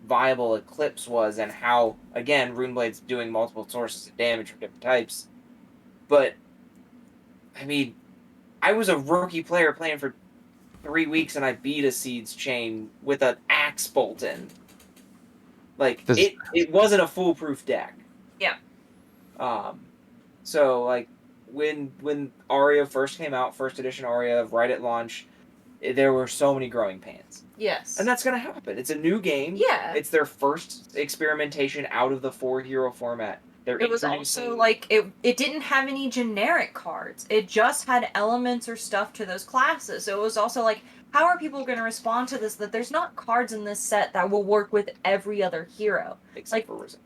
viable Eclipse was and how, again, Runeblade's doing multiple sources of damage from different types. But, I mean, I was a rookie player playing for 3 weeks and I beat a Seed's Chain with an Axe Bolton. Like, it wasn't a foolproof deck. Yeah. So, like, when Aria first came out, first edition Aria, right at launch, there were so many growing pains. Yes. And that's going to happen. It's a new game. Yeah. It's their first experimentation out of the 4-hero format. It was also, like, it didn't have any generic cards. It just had elements or stuff to those classes. So it was also, like, how are people going to respond to this? That there's not cards in this set that will work with every other hero. Except for Risen.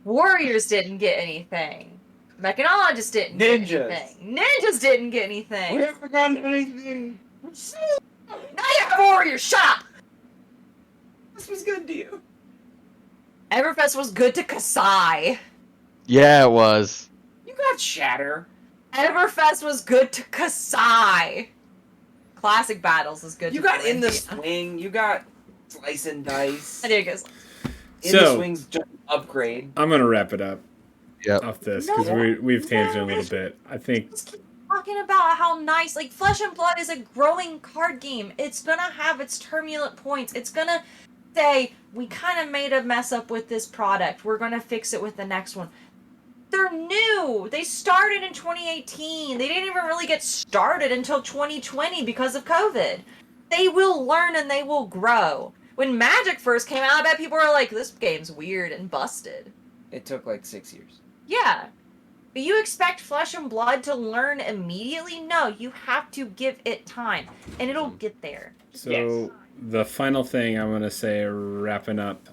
Warriors didn't get anything. Mechanologists didn't get anything. Ninjas didn't get anything. We haven't gotten anything. Now you have Warriors! Shut up! This was good to you. Everfest was good to Kasai. Yeah, it was. You got Shatter. Everfest was good to Kasai. Classic Battles is good You to got In the Valencia. Swing. You got Slice and Dice. I did guess. In the Swing's just an upgrade. I'm going to wrap it up Yep. off this because we've tanged a little bit. I think... Just keep talking about how nice, like, Flesh and Blood is a growing card game. It's gonna have its turbulent points. It's gonna say, we kind of made a mess up with this product. We're gonna fix it with the next one. They're new. They started in 2018. They didn't even really get started until 2020 because of COVID. They will learn and they will grow. When Magic first came out, I bet people were like, this game's weird and busted. It took like 6 years. Yeah. But you expect Flesh and Blood to learn immediately? No, you have to give it time. And it'll get there. So the final thing I'm going to say, wrapping up,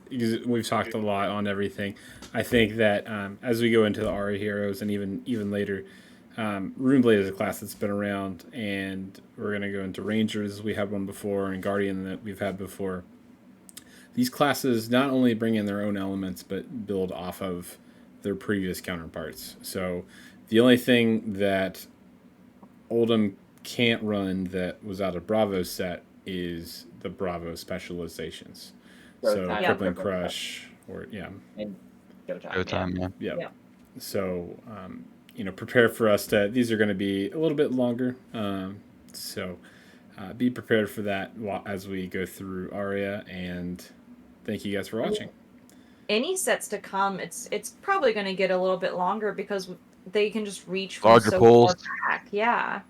because we've talked a lot on everything. I think that as we go into the Aria heroes and even later, Runeblade is a class that's been around, and we're going to go into Rangers. We had one before, and Guardian that we've had before. These classes not only bring in their own elements, but build off of their previous counterparts. So the only thing that Oldham can't run that was out of Bravo's set is the Bravo specializations. So Crippling Crush, or And Showtime, yeah. So prepare for us to. These are going to be a little bit longer. So be prepared for that as we go through Aria, and thank you guys for watching. Any sets to come, it's probably going to get a little bit longer because they can just reach from larger so pools. far back. Yeah.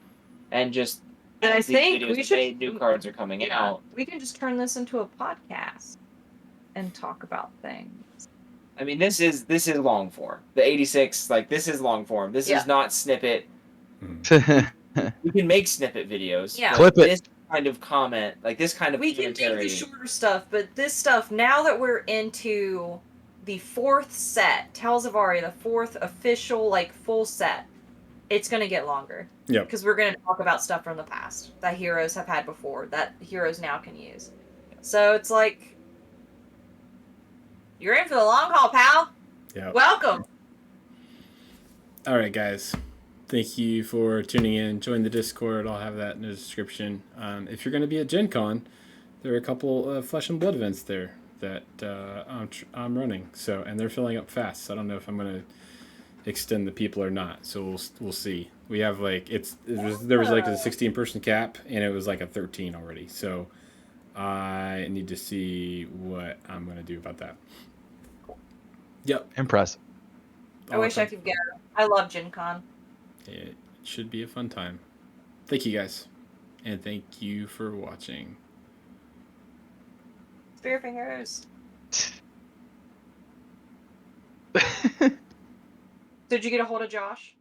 And just And I these think videos we should made, new cards are coming out. We can just turn this into a podcast and talk about things. I mean, this is long form. The 86, like, this is long form. This is not snippet. We can make snippet videos. Yeah. Clip it. This kind of comment, like this kind of We can make commentary. the shorter stuff, but this stuff, now that we're into the 4th set, Tales of Aria, the 4th official, like, full set, it's going to get longer. Yep. Because we're going to talk about stuff from the past that heroes have had before, that heroes now can use. So it's like, you're in for the long haul, pal. Yeah. Welcome. All right, guys. Thank you for tuning in. Join the Discord. I'll have that in the description. If you're going to be at Gen Con, there are a couple of Flesh and Blood events there that I'm running. So, and they're filling up fast. So I don't know if I'm going to extend the people or not. So we'll see. We have like there was like a 16-person cap, and it was like a 13 already. So I need to see what I'm going to do about that. Yep. Impressive. I wish I could go. I love Gen Con. It should be a fun time. Thank you guys. And thank you for watching. Spear fingers. Did you get a hold of Josh?